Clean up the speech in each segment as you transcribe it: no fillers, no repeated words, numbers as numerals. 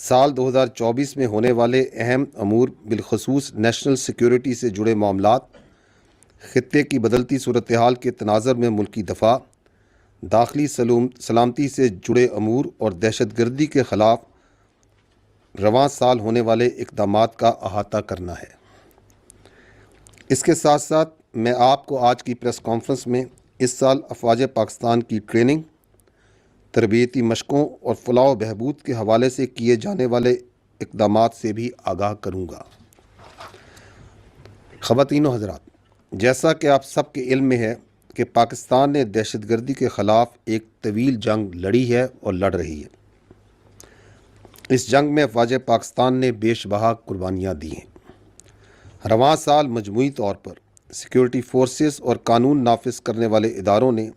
سال 2024 میں ہونے والے اہم امور بالخصوص نیشنل سیکیورٹی سے جڑے معاملات، خطے کی بدلتی صورتحال کے تناظر میں ملکی دفاع، داخلی سلامتی سے جڑے امور اور دہشت گردی کے خلاف رواں سال ہونے والے اقدامات کا احاطہ کرنا ہے۔ اس کے ساتھ ساتھ میں آپ کو آج کی پریس کانفرنس میں اس سال افواج پاکستان کی ٹریننگ، تربیتی مشقوں اور فلاح و بہبود کے حوالے سے کیے جانے والے اقدامات سے بھی آگاہ کروں گا۔ خواتین و حضرات، جیسا کہ آپ سب کے علم میں ہے کہ پاکستان نے دہشت گردی کے خلاف ایک طویل جنگ لڑی ہے اور لڑ رہی ہے۔ اس جنگ میں افواج پاکستان نے بیش بہا قربانیاں دی ہیں۔ رواں سال مجموعی طور پر سیکیورٹی فورسز اور قانون نافذ کرنے والے اداروں نے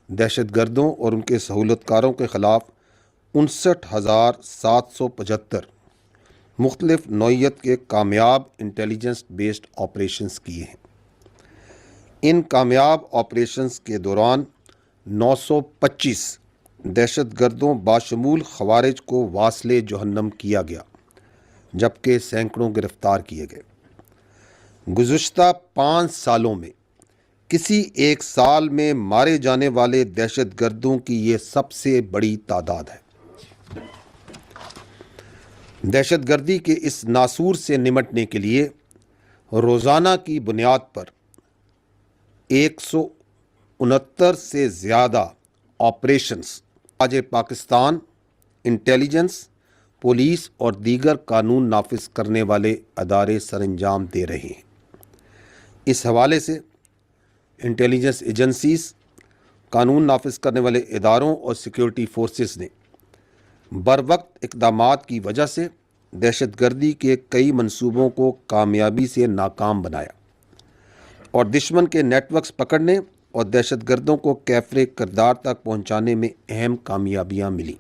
دہشت گردوں اور ان کے سہولت کاروں کے خلاف 59,775 مختلف نوعیت کے کامیاب انٹیلیجنس بیسڈ آپریشنز کیے ہیں۔ ان کامیاب آپریشنز کے دوران 925 دہشت گردوں باشمول خوارج کو واصل جہنم کیا گیا، جبکہ سینکڑوں گرفتار کیے گئے۔ گزشتہ 5 سالوں میں کسی ایک سال میں مارے جانے والے دہشت گردوں کی یہ سب سے بڑی تعداد ہے۔ دہشت گردی کے اس ناسور سے نمٹنے کے لیے روزانہ کی بنیاد پر 169 سے زیادہ آپریشنز افواج پاکستان، انٹیلیجنس، پولیس اور دیگر قانون نافذ کرنے والے ادارے سر انجام دے رہے ہیں۔ اس حوالے سے انٹیلیجنس ایجنسیز، قانون نافذ کرنے والے اداروں اور سیکیورٹی فورسز نے بروقت اقدامات کی وجہ سے دہشت گردی کے کئی منصوبوں کو کامیابی سے ناکام بنایا اور دشمن کے نیٹ ورکس پکڑنے اور دہشت گردوں کو کیفر کردار تک پہنچانے میں اہم کامیابیاں ملیں۔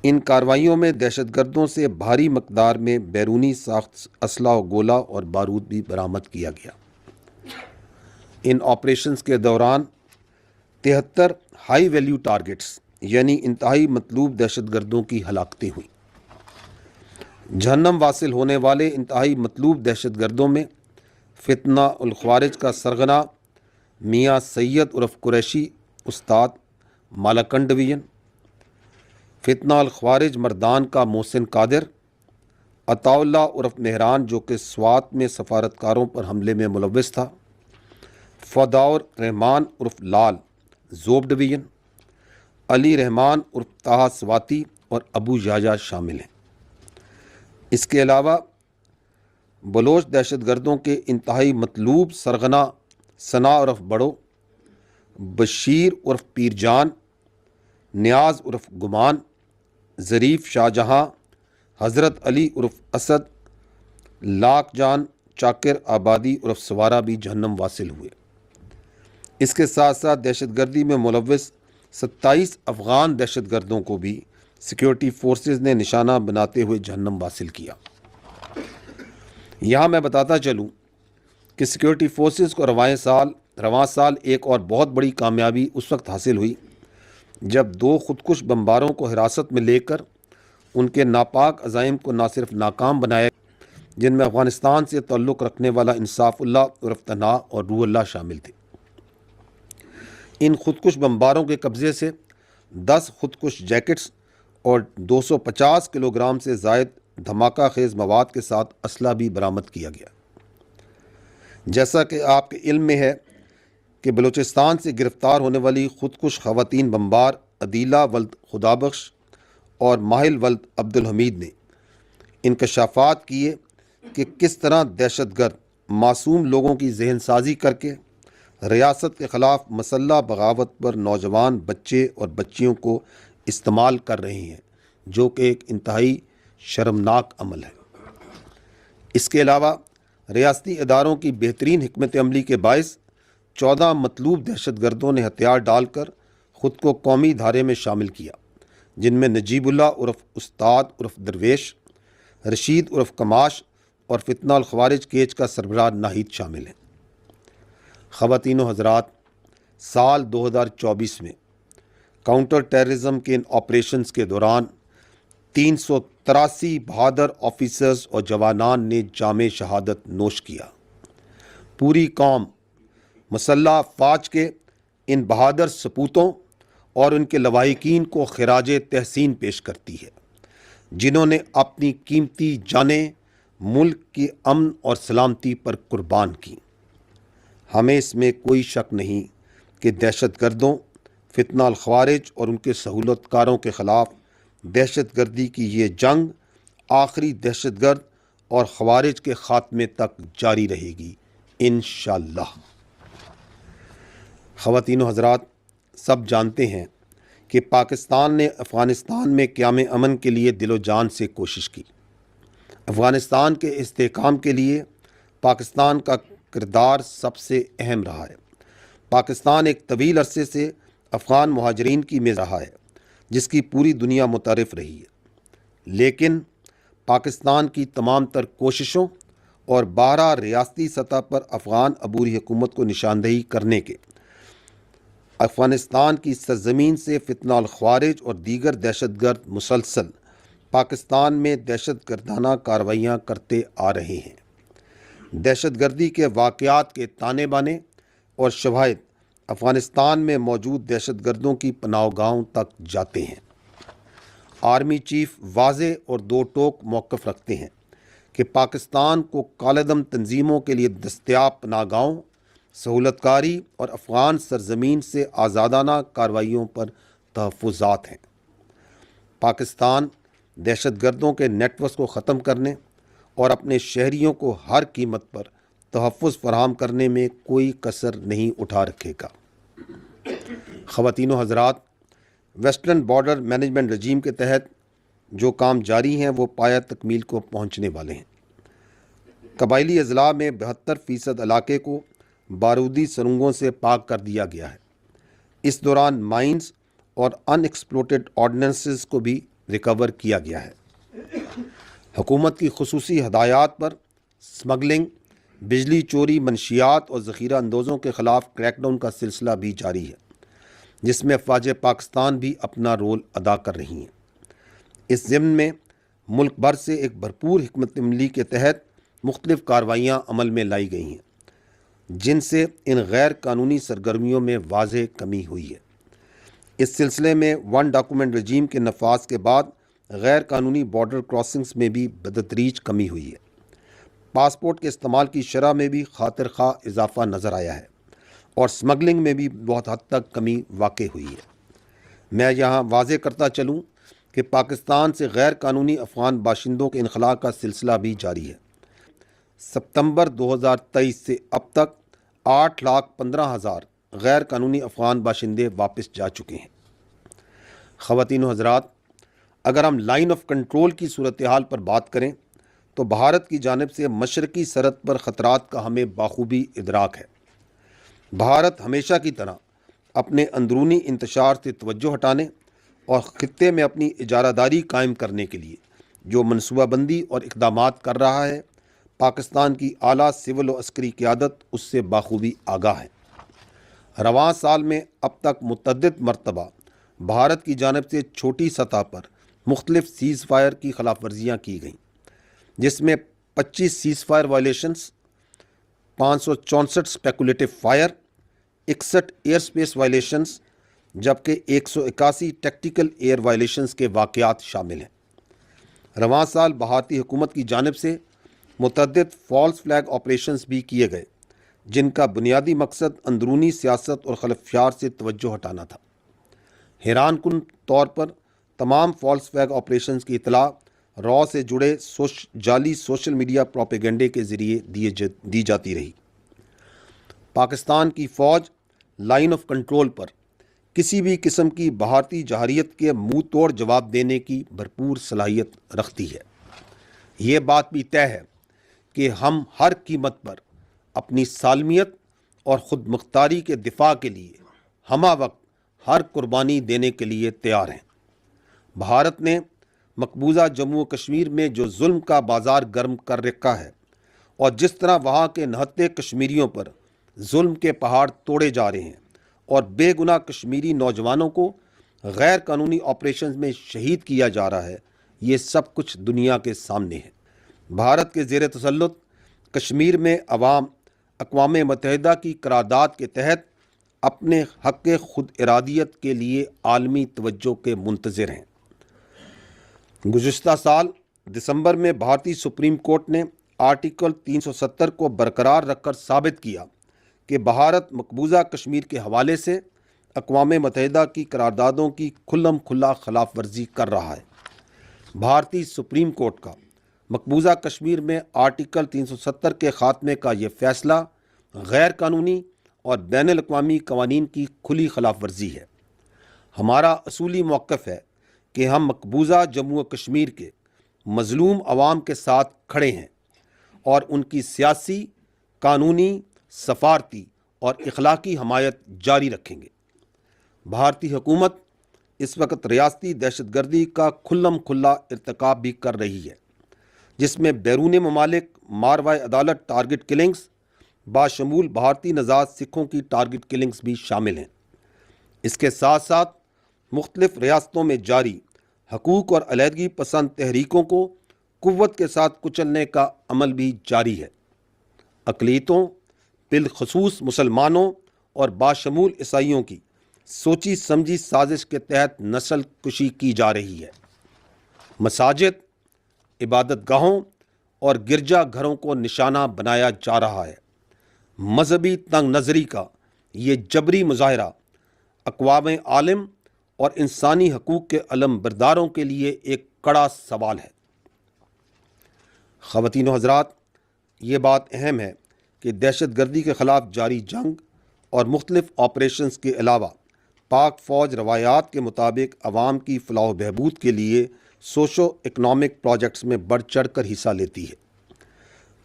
ان کارروائیوں میں دہشت گردوں سے بھاری مقدار میں بیرونی ساخت اسلحہ و گولہ اور بارود بھی برآمد کیا گیا۔ ان آپریشنز کے دوران 73 ہائی ویلیو ٹارگٹس یعنی انتہائی مطلوب دہشت گردوں کی ہلاکتیں ہوئیں۔ جہنم واصل ہونے والے انتہائی مطلوب دہشت گردوں میں فتنہ الخوارج کا سرغنہ میاں سید عرف قریشی استاد مالاکنڈ ڈویژن، فتنہ الخوارج مردان کا محسن قادر، عطا اللہ عرف مہران جو کہ سوات میں سفارتکاروں پر حملے میں ملوث تھا، فداور رحمان عرف لال زوب ڈویژن، علی رحمان عرف طہ سواتی اور ابو یحییٰ شامل ہیں۔ اس کے علاوہ بلوچ دہشت گردوں کے انتہائی مطلوب سرغنہ ثنا عرف بڑو، بشیر عرف پیر جان، نیاز عرف گمان، ظریف شاہ جہاں، حضرت علی عرف اسد، لاکھ جان چاکر آبادی عرف سوارہ بھی جہنم واصل ہوئے۔ اس کے ساتھ ساتھ دہشت گردی میں ملوث 27 افغان دہشت گردوں کو بھی سیکیورٹی فورسز نے نشانہ بناتے ہوئے جہنم واصل کیا۔ یہاں میں بتاتا چلوں کہ سیکیورٹی فورسز کو رواں سال ایک اور بہت بڑی کامیابی اس وقت حاصل ہوئی جب 2 خودکش بمباروں کو حراست میں لے کر ان کے ناپاک عزائم کو نہ صرف ناکام بنایا، جن میں افغانستان سے تعلق رکھنے والا انصاف اللہ عرف تنہا اور روح اللہ شامل تھے۔ ان خودکش بمباروں کے قبضے سے 10 خودکش جیکٹس اور 250 کلو گرام سے زائد دھماکہ خیز مواد کے ساتھ اسلحہ بھی برآمد کیا گیا۔ جیسا کہ آپ کے علم میں ہے کہ بلوچستان سے گرفتار ہونے والی خودکش خواتین بمبار عدیلہ ولد خدابخش اور ماہل ولد عبدالحمید نے انکشافات کیے کہ کس طرح دہشت گرد معصوم لوگوں کی ذہن سازی کر کے ریاست کے خلاف مسلح بغاوت پر نوجوان بچے اور بچیوں کو استعمال کر رہے ہیں، جو کہ ایک انتہائی شرمناک عمل ہے۔ اس کے علاوہ ریاستی اداروں کی بہترین حکمت عملی کے باعث 14 مطلوب دہشت گردوں نے ہتھیار ڈال کر خود کو قومی دھارے میں شامل کیا، جن میں نجیب اللہ عرف استاد عرف درویش، رشید عرف کماش اور فتنہ الخوارج کیچ کا سربراہ ناہید شامل ہیں۔ خواتین و حضرات، سال 2024 میں کاؤنٹر ٹیررزم کے ان آپریشنز کے دوران 383 بہادر آفیسرز اور جوانان نے جام شہادت نوش کیا۔ پوری قوم مسلح افواج کے ان بہادر سپوتوں اور ان کے لواحقین کو خراج تحسین پیش کرتی ہے، جنہوں نے اپنی قیمتی جانیں ملک کی امن اور سلامتی پر قربان کی۔ ہمیں اس میں کوئی شک نہیں کہ دہشت گردوں، فتنہ الخوارج اور ان کے سہولت کاروں کے خلاف دہشت گردی کی یہ جنگ آخری دہشت گرد اور خوارج کے خاتمے تک جاری رہے گی انشاءاللہ۔ خواتین و حضرات، سب جانتے ہیں کہ پاکستان نے افغانستان میں قیام امن کے لیے دل و جان سے کوشش کی۔ افغانستان کے استحکام کے لیے پاکستان کا کردار سب سے اہم رہا ہے۔ پاکستان ایک طویل عرصے سے افغان مہاجرین کی میز رہا ہے، جس کی پوری دنیا متعارف رہی ہے، لیکن پاکستان کی تمام تر کوششوں اور 12 ریاستی سطح پر افغان عبوری حکومت کو نشاندہی کرنے کے افغانستان کی سرزمین سے فتنہ الخوارج اور دیگر دہشت گرد مسلسل پاکستان میں دہشت گردانہ کارروائیاں کرتے آ رہے ہیں۔ دہشت گردی کے واقعات کے تانے بانے اور شواہد افغانستان میں موجود دہشت گردوں کی پناہ گاہوں تک جاتے ہیں۔ آرمی چیف واضح اور دو ٹوک موقف رکھتے ہیں کہ پاکستان کو کالعدم تنظیموں کے لیے دستیاب پناہ گاہوں، سہولت کاری اور افغان سرزمین سے آزادانہ کارروائیوں پر تحفظات ہیں۔ پاکستان دہشت گردوں کے نیٹ ورک کو ختم کرنے اور اپنے شہریوں کو ہر قیمت پر تحفظ فراہم کرنے میں کوئی کسر نہیں اٹھا رکھے گا۔ خواتین و حضرات، ویسٹرن بارڈر مینجمنٹ رجیم کے تحت جو کام جاری ہیں وہ پایہ تکمیل کو پہنچنے والے ہیں۔ قبائلی اضلاع میں 72% علاقے کو بارودی سرنگوں سے پاک کر دیا گیا ہے۔ اس دوران مائنز اور ان ایکسپلوٹڈ آرڈیننسز کو بھی ریکور کیا گیا ہے۔ حکومت کی خصوصی ہدایات پر سمگلنگ، بجلی چوری، منشیات اور ذخیرہ اندوزوں کے خلاف کریک ڈاؤن کا سلسلہ بھی جاری ہے، جس میں افواج پاکستان بھی اپنا رول ادا کر رہی ہیں۔ اس ضمن میں ملک بھر سے ایک بھرپور حکمت عملی کے تحت مختلف کارروائیاں عمل میں لائی گئی ہیں، جن سے ان غیر قانونی سرگرمیوں میں واضح کمی ہوئی ہے۔ اس سلسلے میں ون ڈاکومنٹ رجیم کے نفاذ کے بعد غیر قانونی بارڈر کراسنگز میں بھی بتدریج کمی ہوئی ہے۔ پاسپورٹ کے استعمال کی شرح میں بھی خاطر خواہ اضافہ نظر آیا ہے اور سمگلنگ میں بھی بہت حد تک کمی واقع ہوئی ہے۔ میں یہاں واضح کرتا چلوں کہ پاکستان سے غیر قانونی افغان باشندوں کے انخلاء کا سلسلہ بھی جاری ہے۔ ستمبر 2023 سے اب تک 8,15,000 غیر قانونی افغان باشندے واپس جا چکے ہیں۔ خواتین و حضرات، اگر ہم لائن آف کنٹرول کی صورتحال پر بات کریں تو بھارت کی جانب سے مشرقی سرحد پر خطرات کا ہمیں بخوبی ادراک ہے۔ بھارت ہمیشہ کی طرح اپنے اندرونی انتشار سے توجہ ہٹانے اور خطے میں اپنی اجارہ داری قائم کرنے کے لیے جو منصوبہ بندی اور اقدامات کر رہا ہے، پاکستان کی اعلیٰ سول و عسکری قیادت اس سے بخوبی آگاہ ہے۔ رواں سال میں اب تک متعدد مرتبہ بھارت کی جانب سے چھوٹی سطح پر مختلف سیز فائر کی خلاف ورزیاں کی گئیں، جس میں 25 ceasefire violations, 564 speculative fire, 61 airspace violations, جبکہ 181 ٹیکٹیکل ایئر وائلیشنز کے واقعات شامل ہیں۔ رواں سال بھارتی حکومت کی جانب سے متعدد فالس فلیگ آپریشنز بھی کیے گئے، جن کا بنیادی مقصد اندرونی سیاست اور خلفشار سے توجہ ہٹانا تھا۔ حیران کن طور پر تمام فالس فلیگ آپریشنز کی اطلاع را سے جڑے جعلی سوشل میڈیا پروپیگنڈے کے ذریعے دی جاتی رہی۔ پاکستان کی فوج لائن آف کنٹرول پر کسی بھی قسم کی بھارتی جارحیت کے منہ توڑ جواب دینے کی بھرپور صلاحیت رکھتی ہے۔ یہ بات بھی طے ہے کہ ہم ہر قیمت پر اپنی سالمیت اور خود مختاری کے دفاع کے لیے ہمہ وقت ہر قربانی دینے کے لیے تیار ہیں۔ بھارت نے مقبوضہ جموں و کشمیر میں جو ظلم کا بازار گرم کر رکھا ہے اور جس طرح وہاں کے نہتے کشمیریوں پر ظلم کے پہاڑ توڑے جا رہے ہیں اور بے گناہ کشمیری نوجوانوں کو غیر قانونی آپریشنز میں شہید کیا جا رہا ہے، یہ سب کچھ دنیا کے سامنے ہے۔ بھارت کے زیر تسلط کشمیر میں عوام اقوام متحدہ کی قرارداد کے تحت اپنے حق خود ارادیت کے لیے عالمی توجہ کے منتظر ہیں۔ گزشتہ سال دسمبر میں بھارتی سپریم کورٹ نے آرٹیکل 370 کو برقرار رکھ کر ثابت کیا کہ بھارت مقبوضہ کشمیر کے حوالے سے اقوام متحدہ کی قراردادوں کی کھلم کھلا خلاف ورزی کر رہا ہے۔ بھارتی سپریم کورٹ کا مقبوضہ کشمیر میں آرٹیکل 370 کے خاتمے کا یہ فیصلہ غیر قانونی اور بین الاقوامی قوانین کی کھلی خلاف ورزی ہے۔ ہمارا اصولی موقف ہے کہ ہم مقبوضہ جموں و کشمیر کے مظلوم عوام کے ساتھ کھڑے ہیں اور ان کی سیاسی، قانونی، سفارتی اور اخلاقی حمایت جاری رکھیں گے۔ بھارتی حکومت اس وقت ریاستی دہشت گردی کا کھلم کھلا ارتکاب بھی کر رہی ہے، جس میں بیرون ممالک ماروائے عدالت ٹارگٹ کلنگز باشمول بھارتی نژاد سکھوں کی ٹارگٹ کلنگز بھی شامل ہیں۔ اس کے ساتھ ساتھ مختلف ریاستوں میں جاری حقوق اور علیحدگی پسند تحریکوں کو قوت کے ساتھ کچلنے کا عمل بھی جاری ہے۔ اقلیتوں، بالخصوص مسلمانوں اور باشمول عیسائیوں کی سوچی سمجھی سازش کے تحت نسل کشی کی جا رہی ہے۔ مساجد، عبادت گاہوں اور گرجا گھروں کو نشانہ بنایا جا رہا ہے۔ مذہبی تنگ نظری کا یہ جبری مظاہرہ اقوام عالم اور انسانی حقوق کے علم برداروں کے لیے ایک کڑا سوال ہے۔ خواتین و حضرات، یہ بات اہم ہے کہ دہشت گردی کے خلاف جاری جنگ اور مختلف آپریشنز کے علاوہ پاک فوج روایات کے مطابق عوام کی فلاح و بہبود کے لیے سوشو اکنامک پروجیکٹس میں بڑھ چڑھ کر حصہ لیتی ہے۔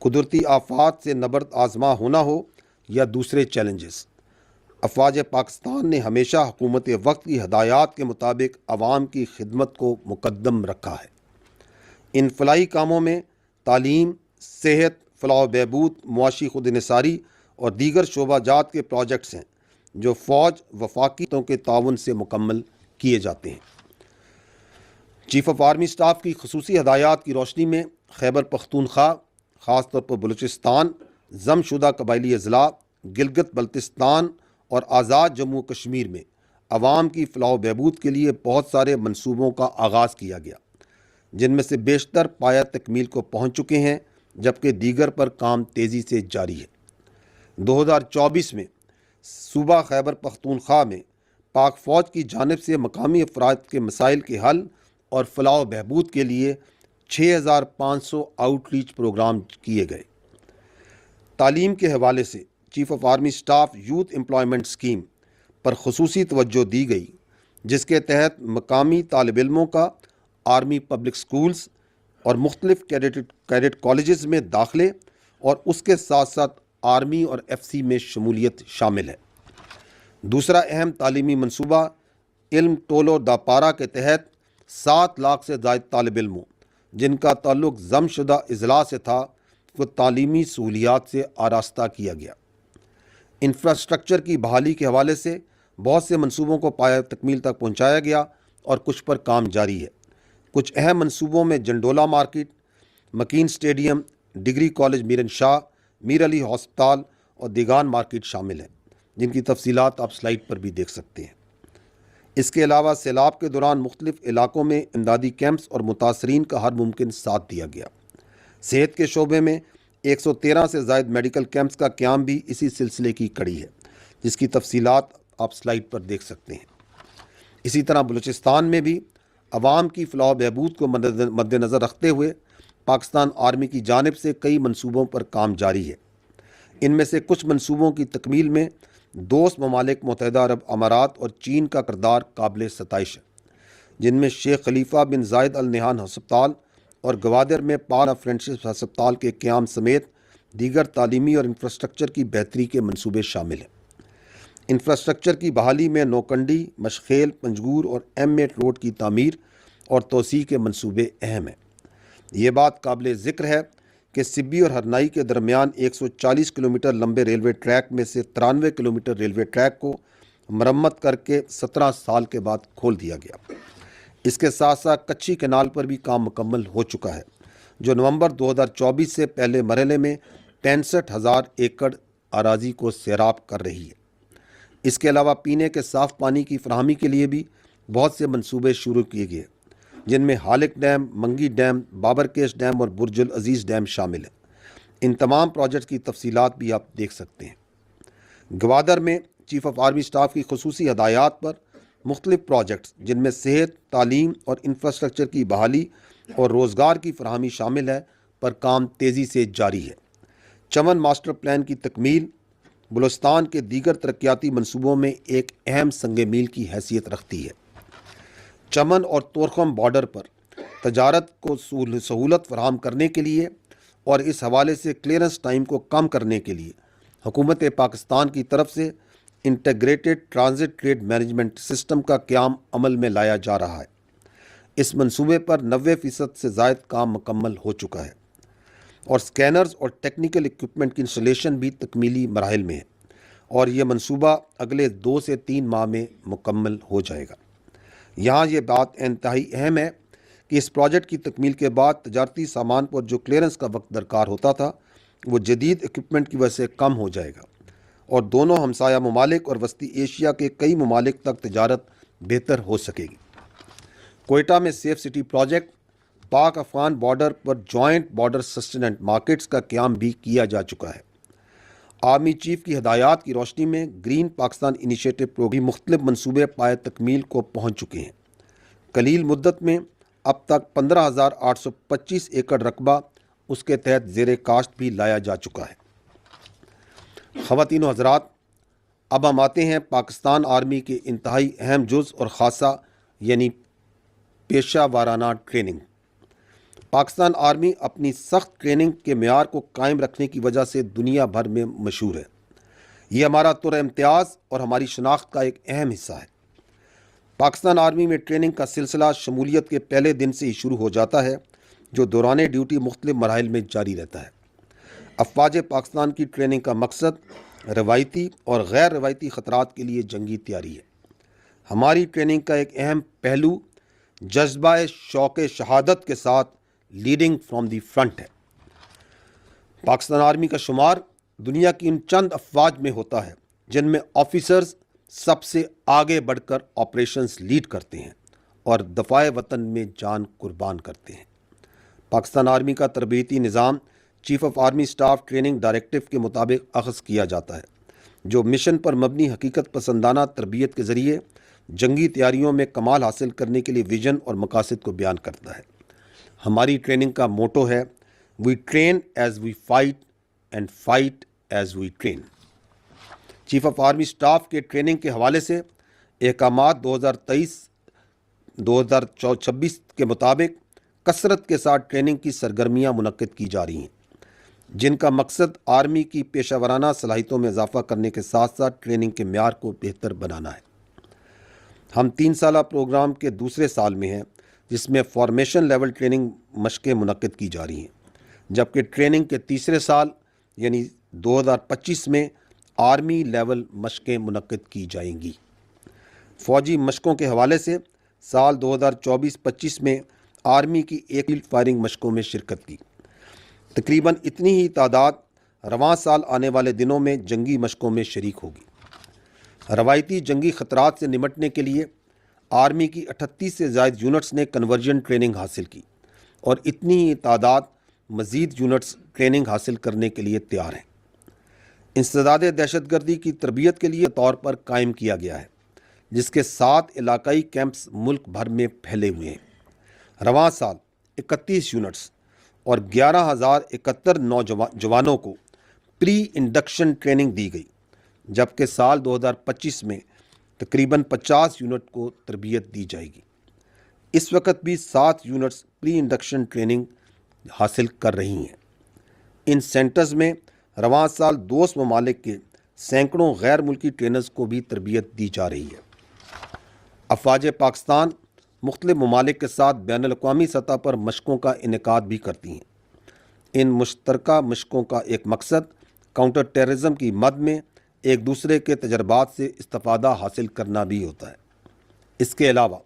قدرتی آفات سے نبرد آزما ہونا ہو یا دوسرے چیلنجز، افواج پاکستان نے ہمیشہ حکومت وقت کی ہدایات کے مطابق عوام کی خدمت کو مقدم رکھا ہے۔ ان فلاحی کاموں میں تعلیم، صحت، فلاح و بہبود، معاشی خود انحصاری اور دیگر شعبہ جات کے پروجیکٹس ہیں جو فوج وفاقیوں کے تعاون سے مکمل کیے جاتے ہیں۔ چیف آف آرمی سٹاف کی خصوصی ہدایات کی روشنی میں خیبر پختونخوا، خاص طور پر بلوچستان، ضم شدہ قبائلی اضلاع، گلگت بلتستان اور آزاد جموں کشمیر میں عوام کی فلاح و بہبود کے لیے بہت سارے منصوبوں کا آغاز کیا گیا، جن میں سے بیشتر پایہ تکمیل کو پہنچ چکے ہیں، جبکہ دیگر پر کام تیزی سے جاری ہے۔ 2024 میں صوبہ خیبر پختونخوا میں پاک فوج کی جانب سے مقامی افراد کے مسائل کے حل اور فلاح و بہبود کے لیے 6500 آؤٹ ریچ پروگرام کیے گئے۔ تعلیم کے حوالے سے chief of army staff youth employment scheme پر خصوصی توجہ دی گئی، جس کے تحت مقامی طالب علموں کا آرمی پبلک سکولز اور مختلف کیڈٹ کالجز میں داخلے اور اس کے ساتھ ساتھ آرمی اور ایف سی میں شمولیت شامل ہے۔ دوسرا اہم تعلیمی منصوبہ علم ٹولو دا پارا کے تحت 7 لاکھ سے زائد طالب علموں جن کا تعلق ضم شدہ اضلاع سے تھا کو تعلیمی سہولیات سے آراستہ کیا گیا۔ انفراسٹرکچر کی بحالی کے حوالے سے بہت سے منصوبوں کو پایہ تکمیل تک پہنچایا گیا اور کچھ پر کام جاری ہے۔ کچھ اہم منصوبوں میں جنڈولا مارکیٹ، مکین اسٹیڈیم، ڈگری کالج میرن شاہ، میر علی ہسپتال اور دیگان مارکیٹ شامل ہیں، جن کی تفصیلات آپ سلائیڈ پر بھی دیکھ سکتے ہیں۔ اس کے علاوہ سیلاب کے دوران مختلف علاقوں میں امدادی کیمپس اور متاثرین کا ہر ممکن ساتھ دیا گیا۔ صحت کے شعبے میں 113 سے زائد میڈیکل کیمپس کا قیام بھی اسی سلسلے کی کڑی ہے، جس کی تفصیلات آپ سلائیڈ پر دیکھ سکتے ہیں۔ اسی طرح بلوچستان میں بھی عوام کی فلاح و بہبود کو مد نظر رکھتے ہوئے پاکستان آرمی کی جانب سے کئی منصوبوں پر کام جاری ہے۔ ان میں سے کچھ منصوبوں کی تکمیل میں دوست ممالک متحدہ عرب امارات اور چین کا کردار قابل ستائش ہے، جن میں شیخ خلیفہ بن زائد ال نہیان ہسپتال اور گوادر میں پانا فرینڈشپ ہسپتال کے قیام سمیت دیگر تعلیمی اور انفراسٹرکچر کی بہتری کے منصوبے شامل ہیں۔ انفراسٹرکچر کی بحالی میں نوکنڈی، مشخیل، پنجگور اور M8 روڈ کی تعمیر اور توسیع کے منصوبے اہم ہیں۔ یہ بات قابل ذکر ہے کہ سبی اور ہرنائی کے درمیان 140 کلومیٹر لمبے ریلوے ٹریک میں سے 93 کلومیٹر ریلوے ٹریک کو مرمت کر کے 17 سال کے بعد کھول دیا گیا۔ اس کے ساتھ ساتھ کچھی کینال پر بھی کام مکمل ہو چکا ہے، جو نومبر 2024 سے پہلے مرحلے میں 65,000 ایکڑ اراضی کو سیراب کر رہی ہے۔ اس کے علاوہ پینے کے صاف پانی کی فراہمی کے لیے بھی بہت سے منصوبے شروع کیے گئے، جن میں ہالک ڈیم، منگی ڈیم، بابرکیش ڈیم اور برج العزیز ڈیم شامل ہیں۔ ان تمام پروجیکٹ کی تفصیلات بھی آپ دیکھ سکتے ہیں۔ گوادر میں چیف آف آرمی سٹاف کی خصوصی ہدایات پر مختلف پروجیکٹس، جن میں صحت، تعلیم اور انفراسٹرکچر کی بحالی اور روزگار کی فراہمی شامل ہے، پر کام تیزی سے جاری ہے۔ چمن ماسٹر پلان کی تکمیل بلوچستان کے دیگر ترقیاتی منصوبوں میں ایک اہم سنگ میل کی حیثیت رکھتی ہے۔ چمن اور طورخم بارڈر پر تجارت کو سہولت فراہم کرنے کے لیے اور اس حوالے سے کلیئرنس ٹائم کو کم کرنے کے لیے حکومت پاکستان کی طرف سے integrated transit trade management system کا قیام عمل میں لایا جا رہا ہے۔ اس منصوبے پر 90% سے زائد کام مکمل ہو چکا ہے اور سکینرز اور ٹیکنیکل اکوپمنٹ کی انسٹالیشن بھی تکمیلی مراحل میں ہے، اور یہ منصوبہ اگلے 2 سے 3 ماہ میں مکمل ہو جائے گا۔ یہاں یہ بات انتہائی اہم ہے کہ اس پروجیکٹ کی تکمیل کے بعد تجارتی سامان پر جو کلیئرنس کا وقت درکار ہوتا تھا، وہ جدید اکوپمنٹ کی وجہ سے کم ہو جائے گا، اور دونوں ہمسایہ ممالک اور وسطی ایشیا کے کئی ممالک تک تجارت بہتر ہو سکے گی۔ کوئٹہ میں safe city project, Pak Afghan border پر جوائنٹ بارڈر سسٹیننٹ مارکیٹس کا قیام بھی کیا جا چکا ہے۔ آرمی چیف کی ہدایات کی روشنی میں گرین پاکستان انیشیٹو پروگرام مختلف منصوبے پائے تکمیل کو پہنچ چکے ہیں۔ قلیل مدت میں اب تک 15,825 ایکڑ رقبہ اس کے تحت زیر کاشت بھی لایا جا چکا ہے۔ خواتین و حضرات، اب ہم آتے ہیں پاکستان آرمی کے انتہائی اہم جز اور خاصہ، یعنی پیشہ وارانہ ٹریننگ۔ پاکستان آرمی اپنی سخت ٹریننگ کے معیار کو قائم رکھنے کی وجہ سے دنیا بھر میں مشہور ہے۔ یہ ہمارا طور امتیاز اور ہماری شناخت کا ایک اہم حصہ ہے۔ پاکستان آرمی میں ٹریننگ کا سلسلہ شمولیت کے پہلے دن سے ہی شروع ہو جاتا ہے، جو دوران ڈیوٹی مختلف مراحل میں جاری رہتا ہے۔ افواج پاکستان کی ٹریننگ کا مقصد روایتی اور غیر روایتی خطرات کے لیے جنگی تیاری ہے۔ ہماری ٹریننگ کا ایک اہم پہلو جذبہ شوق شہادت کے ساتھ لیڈنگ فرام دی فرنٹ ہے۔ پاکستان آرمی کا شمار دنیا کی ان چند افواج میں ہوتا ہے جن میں آفیسرز سب سے آگے بڑھ کر آپریشنز لیڈ کرتے ہیں اور دفاع وطن میں جان قربان کرتے ہیں۔ پاکستان آرمی کا تربیتی نظام chief of army staff training directive کے مطابق اخذ کیا جاتا ہے، جو مشن پر مبنی حقیقت پسندانہ تربیت کے ذریعے جنگی تیاریوں میں کمال حاصل کرنے کے لیے ویژن اور مقاصد کو بیان کرتا ہے۔ ہماری ٹریننگ کا موٹو ہے we train as we fight and fight as we train. Chief of army staff کے ٹریننگ کے حوالے سے احکامات 2023-2026 کے مطابق کثرت کے ساتھ ٹریننگ کی سرگرمیاں منعقد کی جا رہی ہیں، جن کا مقصد آرمی کی پیشہ ورانہ صلاحیتوں میں اضافہ کرنے کے ساتھ ساتھ ٹریننگ کے معیار کو بہتر بنانا ہے۔ ہم 3 سالہ پروگرام کے دوسرے سال میں ہیں، جس میں فارمیشن لیول ٹریننگ مشقیں منعقد کی جا رہی ہیں، جبکہ ٹریننگ کے تیسرے سال یعنی 2025 میں آرمی لیول مشقیں منعقد کی جائیں گی۔ فوجی مشقوں کے حوالے سے سال 2024-25 میں آرمی کی ایک فیلڈ فائرنگ مشقوں میں شرکت کی۔ تقریباً اتنی ہی تعداد رواں سال آنے والے دنوں میں جنگی مشقوں میں شریک ہوگی۔ روایتی جنگی خطرات سے نمٹنے کے لیے آرمی کی 38 سے زائد یونٹس نے کنورژن ٹریننگ حاصل کی، اور اتنی ہی تعداد مزید یونٹس ٹریننگ حاصل کرنے کے لیے تیار ہیں۔ انسداد دہشت گردی کی تربیت کے لیے طور پر قائم کیا گیا ہے، جس کے 7 علاقائی کیمپس ملک بھر میں پھیلے ہوئے ہیں۔ رواں سال 31 یونٹس اور 11,071 نوجوانوں کو پری انڈکشن ٹریننگ دی گئی، جبکہ سال 2025 میں تقریباً 50 یونٹ کو تربیت دی جائے گی۔ اس وقت بھی 7 یونٹس پری انڈکشن ٹریننگ حاصل کر رہی ہیں۔ ان سینٹرز میں رواں سال دوست ممالک کے سینکڑوں غیر ملکی ٹرینرز کو بھی تربیت دی جا رہی ہے۔ افواج پاکستان مختلف ممالک کے ساتھ بین الاقوامی سطح پر مشقوں کا انعقاد بھی کرتی ہیں۔ ان مشترکہ مشقوں کا ایک مقصد کاؤنٹر ٹیررزم کی مد میں ایک دوسرے کے تجربات سے استفادہ حاصل کرنا بھی ہوتا ہے۔ اس کے علاوہ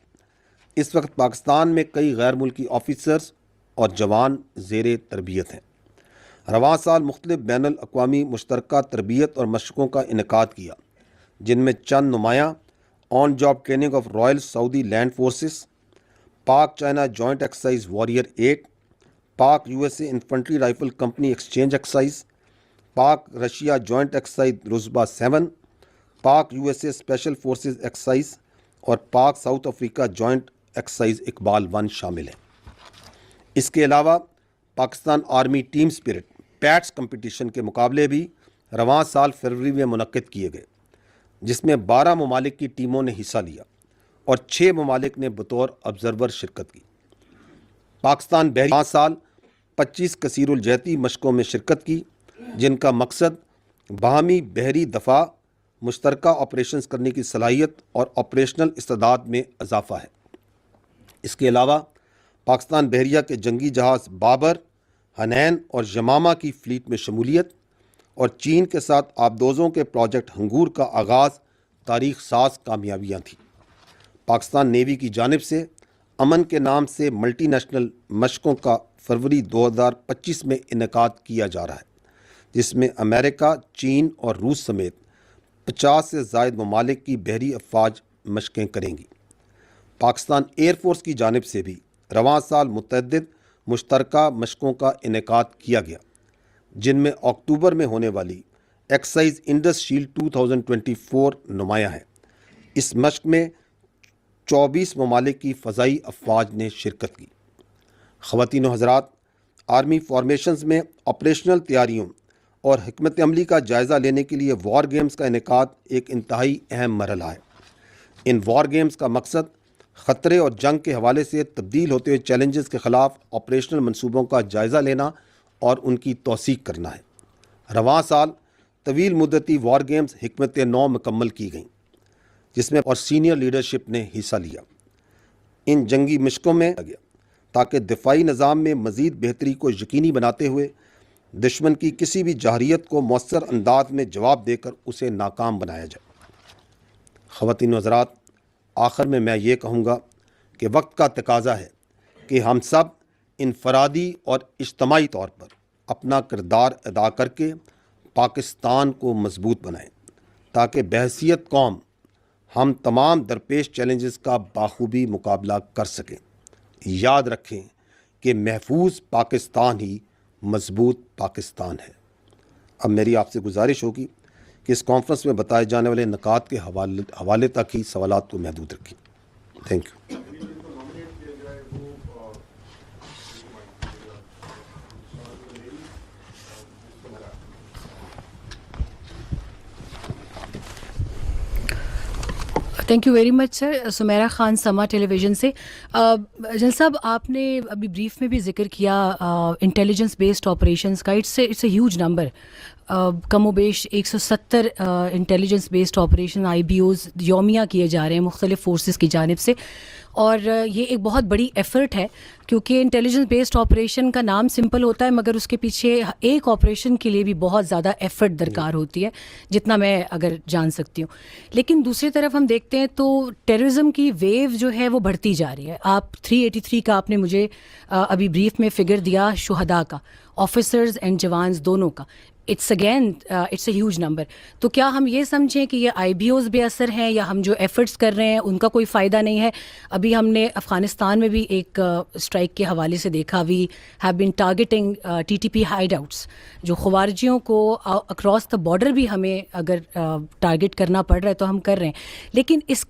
اس وقت پاکستان میں کئی غیر ملکی آفیسرز اور جوان زیر تربیت ہیں۔ رواں سال مختلف بین الاقوامی مشترکہ تربیت اور مشقوں کا انعقاد کیا، جن میں چند نمایاں on job training of Royal Saudi Land Forces, Pak China joint exercise Warrior 8، Pak U S A infantry rifle company exchange exercise, Pak Russia joint exercise رزبہ 7، Pak U S A special forces exercise اور Pak South Africa joint exercise Iqbal 1 شامل ہیں۔ اس کے علاوہ Pakistan army team spirit PATS competition کے مقابلے بھی رواں سال فروری میں منعقد کیے گئے، جس میں 12 ممالک کی ٹیموں نے حصہ لیا اور 6 ممالک نے بطور آبزرور شرکت کی۔ پاکستان بحری رواں سال 25 کثیر الجہتی مشقوں میں شرکت کی، جن کا مقصد باہمی بحری دفاع، مشترکہ آپریشنز کرنے کی صلاحیت اور آپریشنل استعداد میں اضافہ ہے۔ اس کے علاوہ پاکستان بحریہ کے جنگی جہاز بابر، حنین اور یمامہ کی فلیٹ میں شمولیت اور چین کے ساتھ آبدوزوں کے پروجیکٹ ہنگور کا آغاز تاریخ ساز کامیابیاں تھیں۔ پاکستان نیوی کی جانب سے امن کے نام سے ملٹی نیشنل مشقوں کا فروری 2025 میں انعقاد کیا جا رہا ہے، جس میں امریکہ، چین اور روس سمیت 50 سے زائد ممالک کی بحری افواج مشقیں کریں گی۔ پاکستان ایئر فورس کی جانب سے بھی رواں سال متعدد مشترکہ مشقوں کا انعقاد کیا گیا، جن میں اکتوبر میں ہونے والی ایکسرسائز انڈس شیلڈ 2024 نمایاں ہے۔ اس مشق میں 24 ممالک کی فضائی افواج نے شرکت کی۔ خواتین و حضرات، آرمی فارمیشنز میں آپریشنل تیاریوں اور حکمت عملی کا جائزہ لینے کے لیے وار گیمز کا انعقاد ایک انتہائی اہم مرحلہ ہے۔ ان وار گیمز کا مقصد خطرے اور جنگ کے حوالے سے تبدیل ہوتے ہوئے چیلنجز کے خلاف آپریشنل منصوبوں کا جائزہ لینا اور ان کی توثیق کرنا ہے۔ رواں سال طویل مدتی وار گیمز حکمت نو مکمل کی گئیں، جس میں اور سینئر لیڈرشپ نے حصہ لیا۔ ان جنگی مشقوں میں گیا تاکہ دفاعی نظام میں مزید بہتری کو یقینی بناتے ہوئے دشمن کی کسی بھی جارحیت کو مؤثر انداز میں جواب دے کر اسے ناکام بنایا جائے۔ خواتین و حضرات، آخر میں یہ کہوں گا کہ وقت کا تقاضا ہے کہ ہم سب انفرادی اور اجتماعی طور پر اپنا کردار ادا کر کے پاکستان کو مضبوط بنائیں، تاکہ بحیثیت قوم ہم تمام درپیش چیلنجز کا بخوبی مقابلہ کر سکیں۔ یاد رکھیں کہ محفوظ پاکستان ہی مضبوط پاکستان ہے۔ اب میری آپ سے گزارش ہوگی کہ اس کانفرنس میں بتائے جانے والے نکات کے حوالے تک ہی سوالات کو محدود رکھیں۔ Thank you. Thank you very much sir. Sameera Khan Samaa tele vision سے۔ جنرل صاحب، آپ نے ابھی بریف میں بھی ذکر کیا انٹیلیجنس بیسڈ آپریشنس کا، اٹس اے ہیوج نمبر۔ کم و بیش 170 انٹیلیجنس بیسڈ آپریشن IBOs یومیہ کیے جا رہے ہیں مختلف فورسز کی جانب سے، اور یہ ایک بہت بڑی ایفرٹ ہے، کیونکہ انٹیلیجنس بیسڈ آپریشن کا نام سمپل ہوتا ہے مگر اس کے پیچھے ایک آپریشن کے لیے بھی بہت زیادہ ایفرٹ درکار ہوتی ہے، جتنا میں اگر جان سکتی ہوں۔ لیکن دوسری طرف ہم دیکھتے ہیں تو ٹیررزم کی ویو جو ہے وہ بڑھتی جا رہی ہے۔ آپ 383 کا آپ نے مجھے ابھی بریف میں فگر دیا شہداء کا، آفیسرز اینڈ جوانز دونوں کا۔ It's a huge number. تو کیا ہم یہ سمجھیں کہ یہ IBOs بے اثر ہیں، یا ہم جو ایفرٹس کر رہے ہیں ان کا کوئی فائدہ نہیں ہے؟ ابھی ہم نے افغانستان میں بھی ایک اسٹرائک کے حوالے سے دیکھا، we have been targeting TTP hideouts, جو خوارجیوں کو اکراس دا بارڈر بھی ہمیں اگر ٹارگیٹ کرنا پڑ رہا ہے تو ہم کر رہے ہیں۔ لیکن اس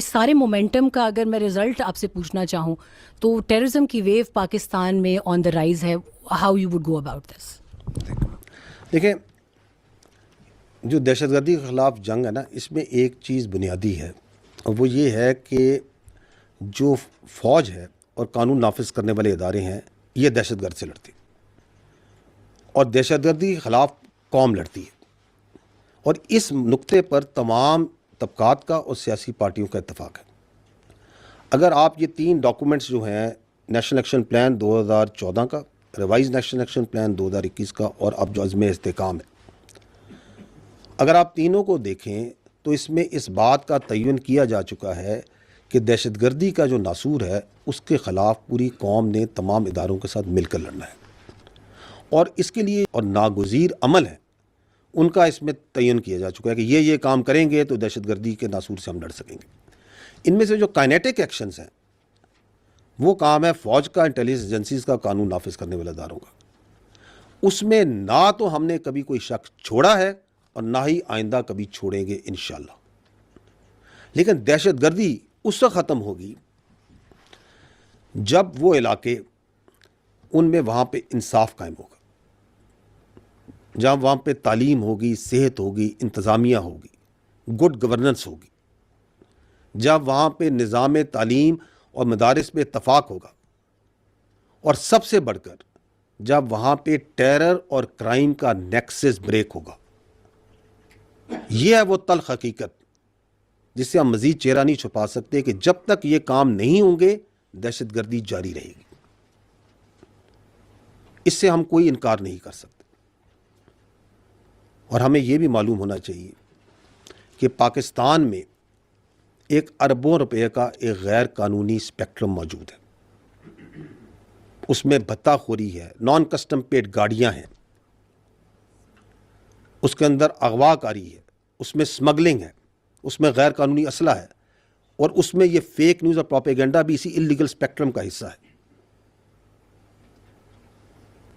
سارے مومنٹم کا اگر میں رزلٹ آپ سے پوچھنا چاہوں تو ٹیررزم کی ویو پاکستان میں آن دا رائز ہے، how you would go about this? دیکھیں، جو دہشت گردی کے خلاف جنگ ہے نا، اس میں ایک چیز بنیادی ہے، اور وہ یہ ہے کہ جو فوج ہے اور قانون نافذ کرنے والے ادارے ہیں، یہ دہشت گرد سے لڑتی، اور دہشت گردی کے خلاف قوم لڑتی ہے، اور اس نقطے پر تمام طبقات کا اور سیاسی پارٹیوں کا اتفاق ہے۔ اگر آپ یہ 3 ڈاکومنٹس جو ہیں، نیشنل ایکشن پلان 2014 کا، ریوائز نیشنل ایکشن پلان 2021 کا، اور اب جو عزم استحکام ہے، اگر آپ تینوں کو دیکھیں تو اس میں اس بات کا تعین کیا جا چکا ہے کہ دہشت گردی کا جو ناسور ہے اس کے خلاف پوری قوم نے تمام اداروں کے ساتھ مل کر لڑنا ہے، اور اس کے لیے اور ناگزیر عمل ہے ان کا اس میں تعین کیا جا چکا ہے کہ یہ کام کریں گے تو دہشت گردی کے ناسور سے ہم لڑ سکیں گے۔ ان میں سے جو کائنیٹک ایکشنز ہیں وہ کام ہے فوج کا، انٹیلیجنس ایجنسیز کا، قانون نافذ کرنے والے اداروں کا۔ اس میں نہ تو ہم نے کبھی کوئی شک چھوڑا ہے اور نہ ہی آئندہ کبھی چھوڑیں گے انشاءاللہ۔ لیکن دہشت گردی اس وقت ختم ہوگی جب وہ علاقے ان میں وہاں پہ انصاف قائم ہوگا، جہاں وہاں پہ تعلیم ہوگی، صحت ہوگی، انتظامیہ ہوگی، گڈ گورننس ہوگی، جب وہاں پہ نظام تعلیم اور مدارس میں اتفاق ہوگا، اور سب سے بڑھ کر جب وہاں پہ ٹیرر اور کرائم کا نیکسس بریک ہوگا۔ یہ ہے وہ تلخ حقیقت جس سے ہم مزید چہرہ نہیں چھپا سکتے کہ جب تک یہ کام نہیں ہوں گے دہشت گردی جاری رہے گی، اس سے ہم کوئی انکار نہیں کر سکتے۔ اور ہمیں یہ بھی معلوم ہونا چاہیے کہ پاکستان میں ایک اربوں روپے کا ایک غیر قانونی اسپیکٹرم موجود ہے، اس میں بھتہ خوری ہے، نان کسٹم پیڈ گاڑیاں ہیں، اس کے اندر اغوا کاری ہے، اس میں سمگلنگ ہے، اس میں غیر قانونی اسلحہ ہے، اور اس میں یہ فیک نیوز اور پروپیگنڈا بھی اسی اللیگل اسپیکٹرم کا حصہ ہے۔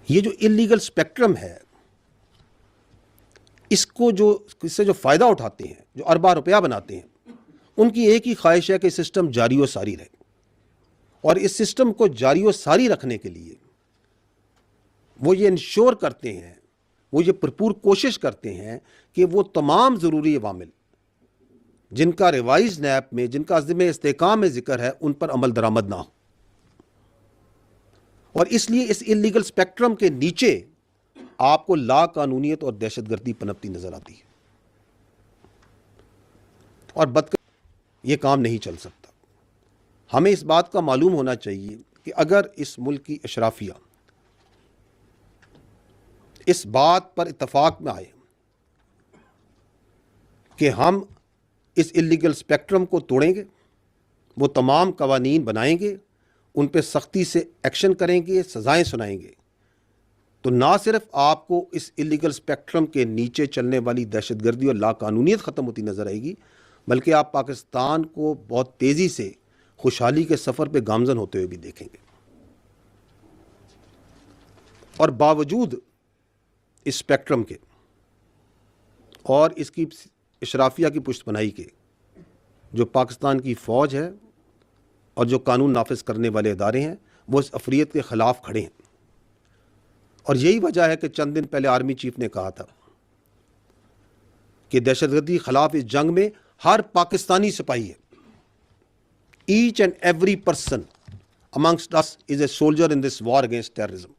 یہ جو اللیگل اسپیکٹرم ہے اس سے جو فائدہ اٹھاتے ہیں، جو ارباں روپیہ بناتے ہیں، ان کی ایک ہی خواہش ہے کہ سسٹم جاری و ساری رہے، اور اس سسٹم کو جاری و ساری رکھنے کے لیے وہ یہ انشور کرتے ہیں، وہ یہ بھرپور کوشش کرتے ہیں کہ وہ تمام ضروری عوامل جن کا ریوائز نیب میں، جن کا عزم استحکام میں ذکر ہے، ان پر عمل درآمد نہ ہو۔ اور اس لیے اس اللیگل اسپیکٹرم کے نیچے آپ کو لا قانونیت اور دہشت گردی پنپتی نظر آتی ہے، اور یہ کام نہیں چل سکتا۔ ہمیں اس بات کا معلوم ہونا چاہیے کہ اگر اس ملک کی اشرافیہ اس بات پر اتفاق میں آئے کہ ہم اس اللیگل اسپیکٹرم کو توڑیں گے، وہ تمام قوانین بنائیں گے، ان پہ سختی سے ایکشن کریں گے، سزائیں سنائیں گے، تو نہ صرف آپ کو اس اللیگل اسپیکٹرم کے نیچے چلنے والی دہشت گردی اور لا قانونیت ختم ہوتی نظر آئے گی، بلکہ آپ پاکستان کو بہت تیزی سے خوشحالی کے سفر پہ گامزن ہوتے ہوئے بھی دیکھیں گے۔ اور باوجود اس اسپیکٹرم کے اور اس کی اشرافیہ کی پشت پناہی کے، جو پاکستان کی فوج ہے اور جو قانون نافذ کرنے والے ادارے ہیں، وہ اس افریت کے خلاف کھڑے ہیں۔ اور یہی وجہ ہے کہ چند دن پہلے آرمی چیف نے کہا تھا کہ دہشت گردی خلاف اس جنگ میں ہر پاکستانی سپاہی ہے، each and every person amongst us is a soldier in this war against terrorism,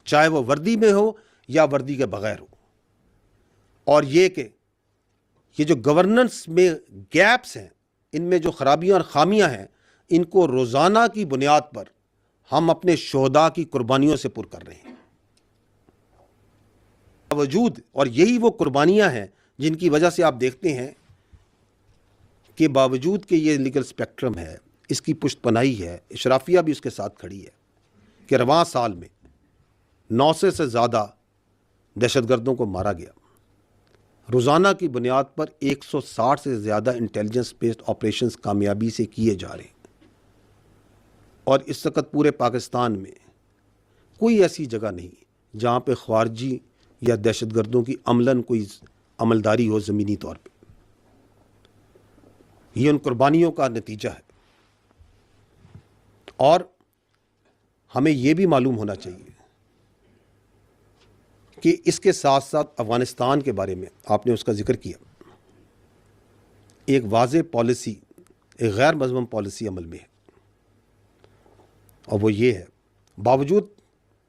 چاہے وہ وردی میں ہو یا وردی کے بغیر ہو۔ اور یہ کہ یہ جو گورننس میں گیپس ہیں، ان میں جو خرابیاں اور خامیاں ہیں، ان کو روزانہ کی بنیاد پر ہم اپنے شہداء کی قربانیوں سے پر کر رہے ہیں۔ باوجود، اور یہی وہ قربانیاں ہیں جن کی وجہ سے آپ دیکھتے ہیں کہ باوجود کہ یہ لیگل اسپیکٹرم ہے، اس کی پشت پناہی ہے، اشرافیہ بھی اس کے ساتھ کھڑی ہے، کہ رواں سال میں 900 سے زیادہ دہشت گردوں کو مارا گیا، روزانہ کی بنیاد پر 160 سے زیادہ انٹیلیجنس بیسڈ آپریشنز کامیابی سے کیے جا رہے ہیں۔ اور اس وقت پورے پاکستان میں کوئی ایسی جگہ نہیں جہاں پہ خارجی یا دہشت گردوں کی عملاً کوئی عملداری ہو زمینی طور پہ۔ یہ ان قربانیوں کا نتیجہ ہے۔ اور ہمیں یہ بھی معلوم ہونا چاہیے کہ اس کے ساتھ ساتھ افغانستان کے بارے میں آپ نے اس کا ذکر کیا، ایک واضح پالیسی، ایک غیر مذمم پالیسی عمل میں ہے، اور وہ یہ ہے، باوجود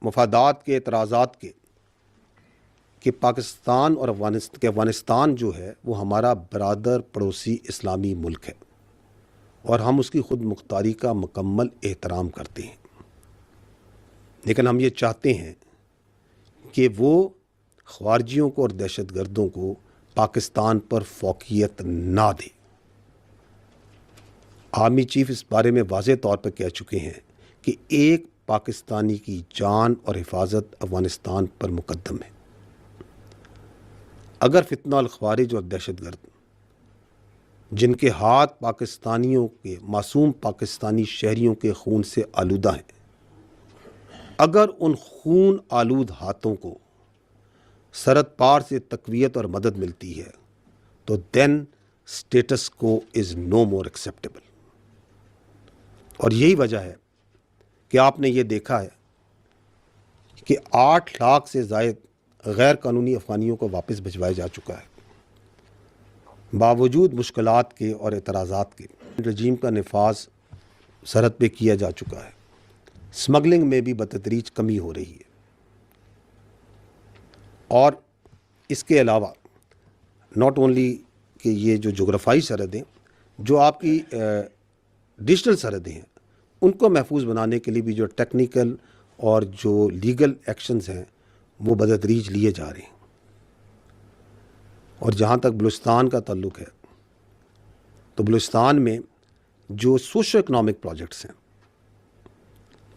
مفادات کے، اعتراضات کے، کہ پاکستان اور افغانستان جو ہے وہ ہمارا برادر پڑوسی اسلامی ملک ہے، اور ہم اس کی خود مختاری کا مکمل احترام کرتے ہیں، لیکن ہم یہ چاہتے ہیں کہ وہ خارجیوں کو اور دہشت گردوں کو پاکستان پر فوقیت نہ دے۔ آرمی چیف اس بارے میں واضح طور پر کہہ چکے ہیں کہ ایک پاکستانی کی جان اور حفاظت افغانستان پر مقدم ہے۔ اگر فتنہ الخوارج اور دہشت گرد جن کے ہاتھ پاکستانیوں کے معصوم پاکستانی شہریوں کے خون سے آلودہ ہیں، اگر ان خون آلود ہاتھوں کو سرحد پار سے تقویت اور مدد ملتی ہے تو دین اسٹیٹس کو از نو مور ایکسیپٹیبل۔ اور یہی وجہ ہے کہ آپ نے یہ دیکھا ہے کہ 8 لاکھ سے زائد غیر قانونی افغانیوں کو واپس بھجوایا جا چکا ہے، باوجود مشکلات کے اور اعتراضات کے۔ رجیم کا نفاذ سرحد پہ کیا جا چکا ہے، سمگلنگ میں بھی بتدریج کمی ہو رہی ہے، اور اس کے علاوہ ناٹ اونلی کہ یہ جو جغرافائی سرحدیں جو آپ کی ڈیجیٹل سرحدیں ہیں ان کو محفوظ بنانے کے لیے بھی جو ٹیکنیکل اور جو لیگل ایکشنز ہیں وہ بتدریج لیے جا رہے ہیں۔ اور جہاں تک بلوچستان کا تعلق ہے تو بلوچستان میں جو سوشو اکنامک پروجیکٹس ہیں،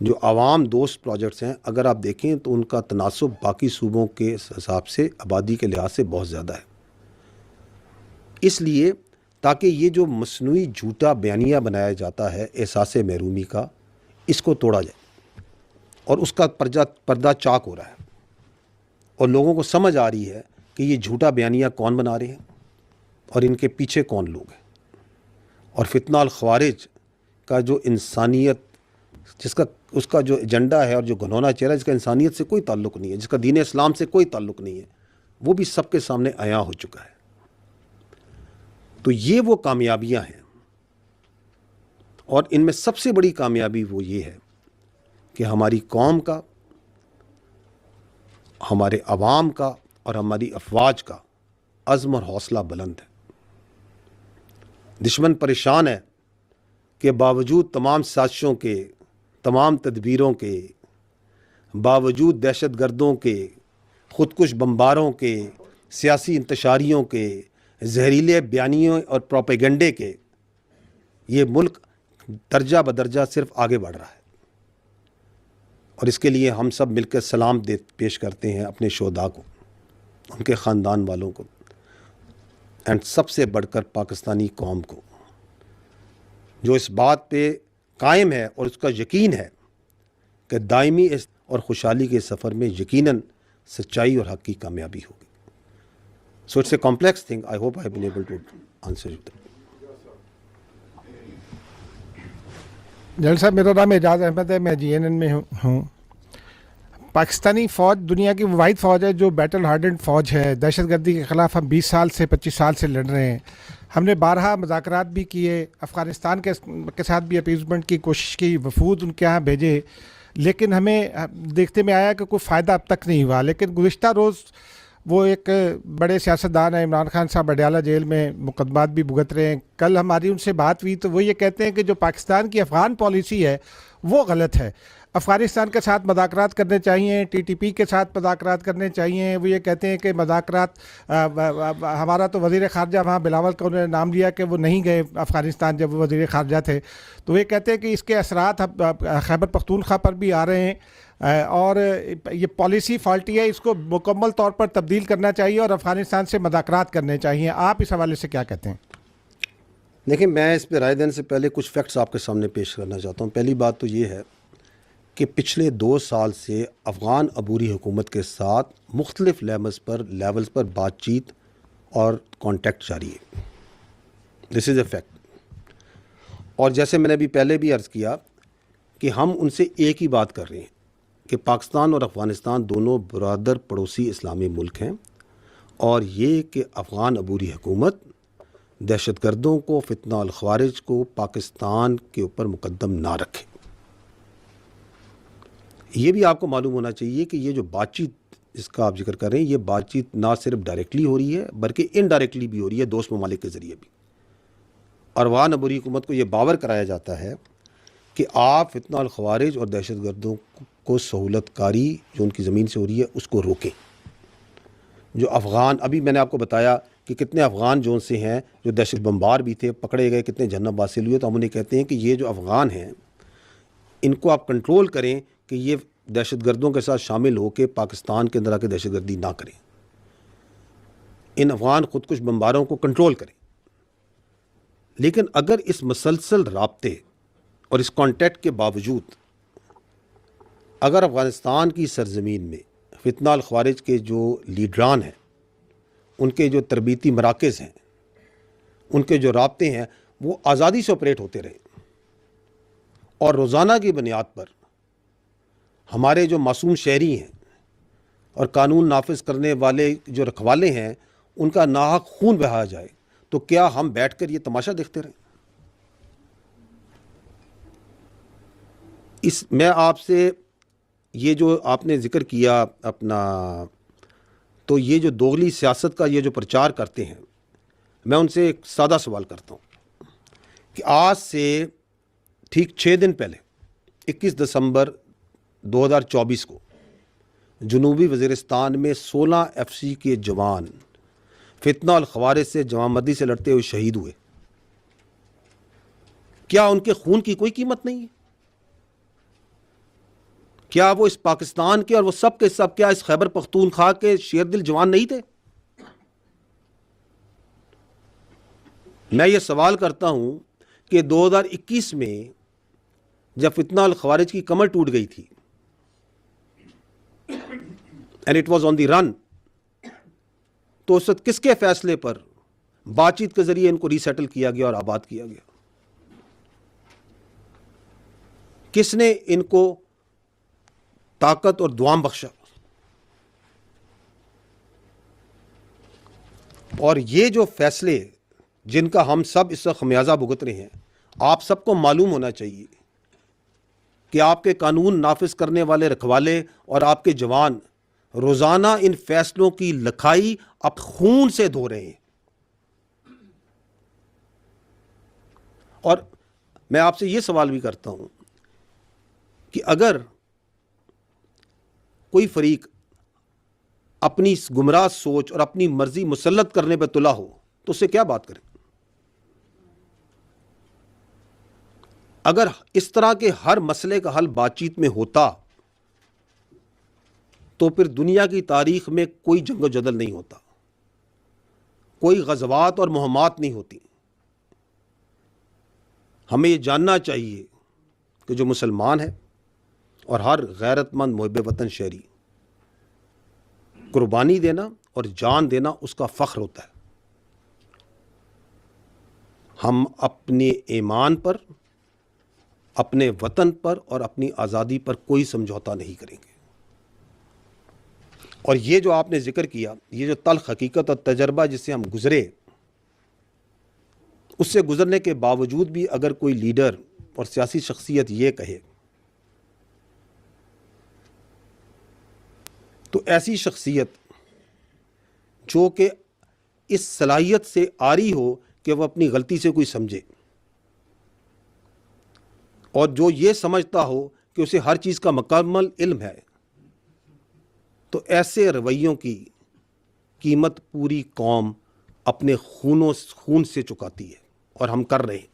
جو عوام دوست پروجیکٹس ہیں، اگر آپ دیکھیں تو ان کا تناسب باقی صوبوں کے حساب سے آبادی کے لحاظ سے بہت زیادہ ہے، اس لیے تاکہ یہ جو مصنوعی جھوٹا بیانیہ بنایا جاتا ہے احساس محرومی کا، اس کو توڑا جائے، اور اس کا پردہ چاک ہو رہا ہے، اور لوگوں کو سمجھ آ رہی ہے کہ یہ جھوٹا بیانیہ کون بنا رہے ہیں اور ان کے پیچھے کون لوگ ہیں۔ اور فتنہ الخوارج کا جو انسانیت اس کا جو ایجنڈا ہے اور جو گھنونا چہرہ ہے، جس کا انسانیت سے کوئی تعلق نہیں ہے، جس کا دین اسلام سے کوئی تعلق نہیں ہے، وہ بھی سب کے سامنے عیاں ہو چکا ہے۔ تو یہ وہ کامیابیاں ہیں، اور ان میں سب سے بڑی کامیابی وہ یہ ہے کہ ہماری قوم کا، ہمارے عوام کا اور ہماری افواج کا عزم اور حوصلہ بلند ہے۔ دشمن پریشان ہے کہ باوجود تمام سازشوں کے، تمام تدبیروں کے، باوجود دہشت گردوں کے، خودکش بمباروں کے، سیاسی انتشاریوں کے، زہریلے بیانیوں اور پروپیگنڈے کے، یہ ملک درجہ بدرجہ صرف آگے بڑھ رہا ہے، اور اس کے لیے ہم سب مل کر سلام پیش کرتے ہیں اپنے شہداء کو، ان کے خاندان والوں کو، اینڈ سب سے بڑھ کر پاکستانی قوم کو، جو اس بات پہ قائم ہے اور اس کا یقین ہے کہ دائمی اور خوشحالی کے سفر میں یقیناً سچائی اور حق کی کامیابی ہوگی۔ So it's a complex thing. I hope I have been able to answer you. جل صاحب، میرا نام اعجاز احمد ہے، میں GNN میں ہوں۔ پاکستانی فوج دنیا کی واحد فوج ہے جو بیٹل ہارڈنڈ فوج ہے۔ دہشت گردی کے خلاف ہم 20 سال سے 25 سال سے لڑ رہے ہیں۔ ہم نے بارہا مذاکرات بھی کیے، افغانستان کے ساتھ بھی اپیزمنٹ کی کوشش کی، وفود ان کے یہاں بھیجے، لیکن ہمیں دیکھتے میں آیا کہ کوئی فائدہ اب تک نہیں ہوا۔ لیکن گزشتہ روز وہ ایک بڑے سیاستدان ہیں، عمران خان صاحب اڈیالہ جیل میں مقدمات بھی بھگت رہے ہیں۔ کل ہماری ان سے بات ہوئی تو وہ یہ کہتے ہیں کہ جو پاکستان کی افغان پالیسی ہے وہ غلط ہے، افغانستان کے ساتھ مذاکرات کرنے چاہیے، TTP کے ساتھ مذاکرات کرنے چاہیے۔ وہ یہ کہتے ہیں کہ مذاکرات، ہمارا تو وزیر خارجہ وہاں بلاول کا انہوں نے نام لیا کہ وہ نہیں گئے افغانستان جب وہ وزیر خارجہ تھے، تو وہ کہتے ہیں کہ اس کے اثرات خیبر پختونخوا پر بھی آ رہے ہیں، اور یہ پالیسی فالٹی ہے، اس کو مکمل طور پر تبدیل کرنا چاہیے اور افغانستان سے مذاکرات کرنے چاہیے۔ آپ اس حوالے سے کیا کہتے ہیں؟ دیکھیں، میں اس پہ رائے دینے سے پہلے کچھ فیکٹس آپ کے سامنے پیش کرنا چاہتا ہوں۔ پہلی بات تو یہ ہے کہ پچھلے 2 سال سے افغان عبوری حکومت کے ساتھ مختلف لیولز پر بات چیت اور کانٹیکٹ جاری ہے۔ دس از اے فیکٹ، اور جیسے میں نے ابھی پہلے بھی عرض کیا کہ ہم ان سے ایک ہی بات کر رہے ہیں کہ پاکستان اور افغانستان دونوں برادر پڑوسی اسلامی ملک ہیں، اور یہ کہ افغان عبوری حکومت دہشت گردوں کو، فتنہ الخوارج کو پاکستان کے اوپر مقدم نہ رکھے۔ یہ بھی آپ کو معلوم ہونا چاہیے کہ یہ جو بات چیت جس کا آپ ذکر کر رہے ہیں، یہ بات چیت نہ صرف ڈائریکٹلی ہو رہی ہے بلکہ انڈائریکٹلی بھی ہو رہی ہے، دوست ممالک کے ذریعے بھی۔ اور افغان عبوری حکومت کو یہ باور کرایا جاتا ہے کہ آپ فتنہ الخوارج اور دہشت گردوں کو سہولت کاری جو ان کی زمین سے ہو رہی ہے اس کو روکیں۔ جو افغان، ابھی میں نے آپ کو بتایا کہ کتنے افغان جو سے ہیں جو دہشت بمبار بھی تھے پکڑے گئے, کتنے جنم حاصل ہوئے, تو ہم انہیں کہتے ہیں کہ یہ جو افغان ہیں ان کو آپ کنٹرول کریں کہ یہ دہشت گردوں کے ساتھ شامل ہو کے پاکستان کے اندر آ کے دہشت گردی نہ کریں, ان افغان خودکش بمباروں کو کنٹرول کریں. لیکن اگر اس مسلسل رابطے اور اس کانٹیکٹ کے باوجود اگر افغانستان کی سرزمین میں فتنہ الخوارج کے جو لیڈران ہیں, ان کے جو تربیتی مراکز ہیں, ان کے جو رابطے ہیں وہ آزادی سے آپریٹ ہوتے رہے اور روزانہ کی بنیاد پر ہمارے جو معصوم شہری ہیں اور قانون نافذ کرنے والے جو رکھوالے ہیں ان کا ناحق خون بہایا جائے, تو کیا ہم بیٹھ کر یہ تماشا دیکھتے رہیں؟ میں آپ سے یہ جو آپ نے ذکر کیا اپنا, تو یہ جو دوغلی سیاست کا یہ جو پرچار کرتے ہیں, میں ان سے ایک سادہ سوال کرتا ہوں کہ آج سے ٹھیک 6 دن پہلے 21 دسمبر 2024 کو جنوبی وزیرستان میں 16 FCC کے جوان فتنہ الخوارج سے جوامردی سے لڑتے ہوئے شہید ہوئے. کیا ان کے خون کی کوئی قیمت نہیں ہے؟ کیا وہ اس پاکستان کے اور وہ سب کے سب کیا اس خیبر پختونخوا کے شیر دل جوان نہیں تھے؟ میں یہ سوال کرتا ہوں کہ 2021 میں جب فتنہ الخوارج کی کمر ٹوٹ گئی تھی and it was on the run, تو اس وقت کس کے فیصلے پر بات چیت کے ذریعے ان کو ری سیٹل کیا گیا اور آباد کیا گیا؟ کس نے ان کو طاقت اور دوام بخشا؟ اور یہ جو فیصلے جن کا ہم سب اس وقت خمیازہ بھگت رہے ہیں, آپ سب کو معلوم ہونا چاہیے کہ آپ کے قانون نافذ کرنے والے رکھوالے اور آپ کے جوان روزانہ ان فیصلوں کی لکھائی اب خون سے دھو رہے ہیں. اور میں آپ سے یہ سوال بھی کرتا ہوں کہ اگر کوئی فریق اپنی گمراہ سوچ اور اپنی مرضی مسلط کرنے پہ تلا ہو تو اس سے کیا بات کریں؟ اگر اس طرح کے ہر مسئلے کا حل بات چیت میں ہوتا تو پھر دنیا کی تاریخ میں کوئی جنگ و جدل نہیں ہوتا, کوئی غزوات اور مہمات نہیں ہوتی. ہمیں یہ جاننا چاہیے کہ جو مسلمان ہے اور ہر غیرت مند محب وطن شہری قربانی دینا اور جان دینا اس کا فخر ہوتا ہے. ہم اپنے ایمان پر, اپنے وطن پر اور اپنی آزادی پر کوئی سمجھوتا نہیں کریں گے. اور یہ جو آپ نے ذکر کیا, یہ جو تلخ حقیقت اور تجربہ جس سے ہم گزرے, اس سے گزرنے کے باوجود بھی اگر کوئی لیڈر اور سیاسی شخصیت یہ کہے تو ایسی شخصیت جو کہ اس صلاحیت سے آری ہو کہ وہ اپنی غلطی سے کوئی سمجھے اور جو یہ سمجھتا ہو کہ اسے ہر چیز کا مکمل علم ہے, تو ایسے رویوں کی قیمت پوری قوم اپنے خون سے چکاتی ہے اور ہم کر رہے ہیں.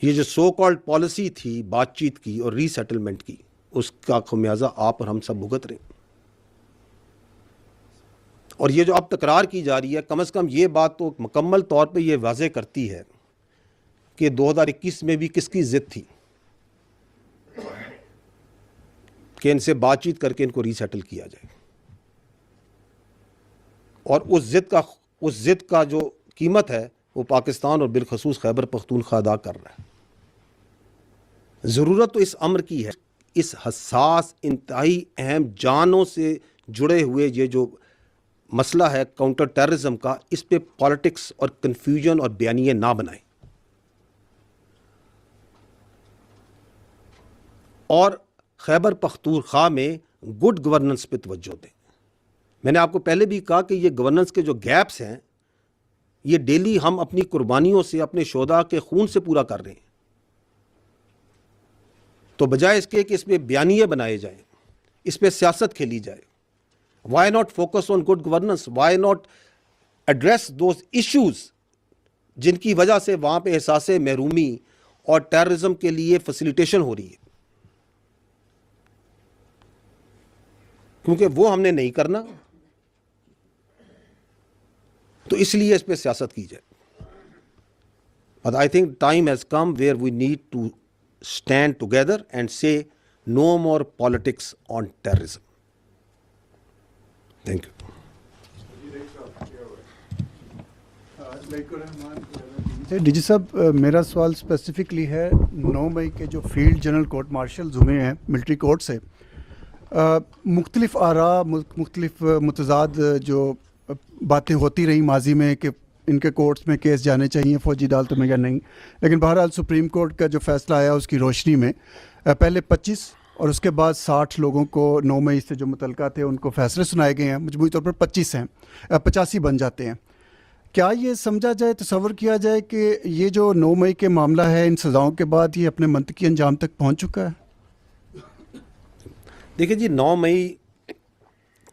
یہ جو سو کالڈ پالیسی تھی بات چیت کی اور ری سیٹلمنٹ کی, اس کا خمیازہ آپ اور ہم سب بھگت رہے ہیں. اور یہ جو اب تکرار کی جا رہی ہے, کم از کم یہ بات تو مکمل طور پہ یہ واضح کرتی ہے کہ 2021 میں بھی کس کی ضد تھی کہ ان سے بات چیت کر کے ان کو ری سیٹل کیا جائے. اور اس ضد کا جو قیمت ہے وہ پاکستان اور بالخصوص خیبر پختونخوا ادا کر رہا ہے. ضرورت تو اس امر کی ہے, اس حساس انتہائی اہم جانوں سے جڑے ہوئے یہ جو مسئلہ ہے کاؤنٹر ٹیررزم کا, اس پہ پالیٹکس اور کنفیوژن اور بیانیے نہ بنائیں. اور خیبر پختونخوا میں گڈ گورننس پہ توجہ دیں. میں نے آپ کو پہلے بھی کہا کہ یہ گورننس کے جو گیپس ہیں یہ ڈیلی ہم اپنی قربانیوں سے, اپنے شہداء کے خون سے پورا کر رہے ہیں. تو بجائے اس کے کہ اس پہ بیانیے بنائے جائیں, اس پہ سیاست کھیلی جائے, Why not focus on good governance? Why not address those issues جن کی وجہ سے وہاں پہ احساس محرومی اور ٹیررزم کے لیے فیسیلیٹیشن ہو رہی ہے؟ کیونکہ وہ ہم نے نہیں کرنا، تو اس لیے اس پہ سیاست کی جائے. But I think time has come where we need to stand together and say no more politics on terrorism. Thank you. D صاحب میرا سوال اسپیسیفکلی ہے 9 مئی کے جو فیلڈ جنرل کورٹ مارشلز ہوئے ہیں ملٹری کورٹ سے، مختلف آراء، مختلف متضاد جو باتیں ہوتی رہیں ماضی میں کہ ان کے کورٹس میں کیس جانے چاہیے فوجی عدالتوں میں یا نہیں، لیکن بہرحال سپریم کورٹ کا جو فیصلہ آیا اس کی روشنی میں پہلے 25 اور اس کے بعد 60 لوگوں کو 9 مئی سے جو متعلقہ تھے ان کو فیصلے سنائے گئے ہیں، مجموعی طور پر 25 ہیں، 85 بن جاتے ہیں. کیا یہ سمجھا جائے، تصور کیا جائے کہ یہ جو 9 مئی کے معاملہ ہے ان سزاؤں کے بعد یہ اپنے منطقی انجام تک پہنچ چکا ہے؟ دیکھیں جی، 9 مئی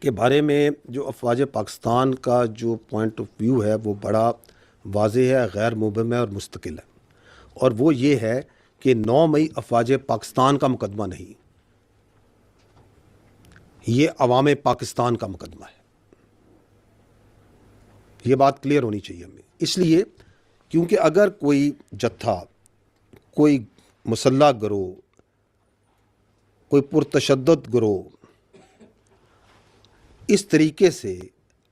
کے بارے میں جو افواج پاکستان کا جو پوائنٹ آف ویو ہے وہ بڑا واضح ہے، غیر مبہم ہے اور مستقل ہے، اور وہ یہ ہے کہ 9 مئی افواج پاکستان کا مقدمہ نہیں، یہ عوام پاکستان کا مقدمہ ہے. یہ بات کلیئر ہونی چاہیے ہمیں، اس لیے کیونکہ اگر کوئی جتھا، کوئی مسلح گروہ، کوئی پرتشدد گروہ اس طریقے سے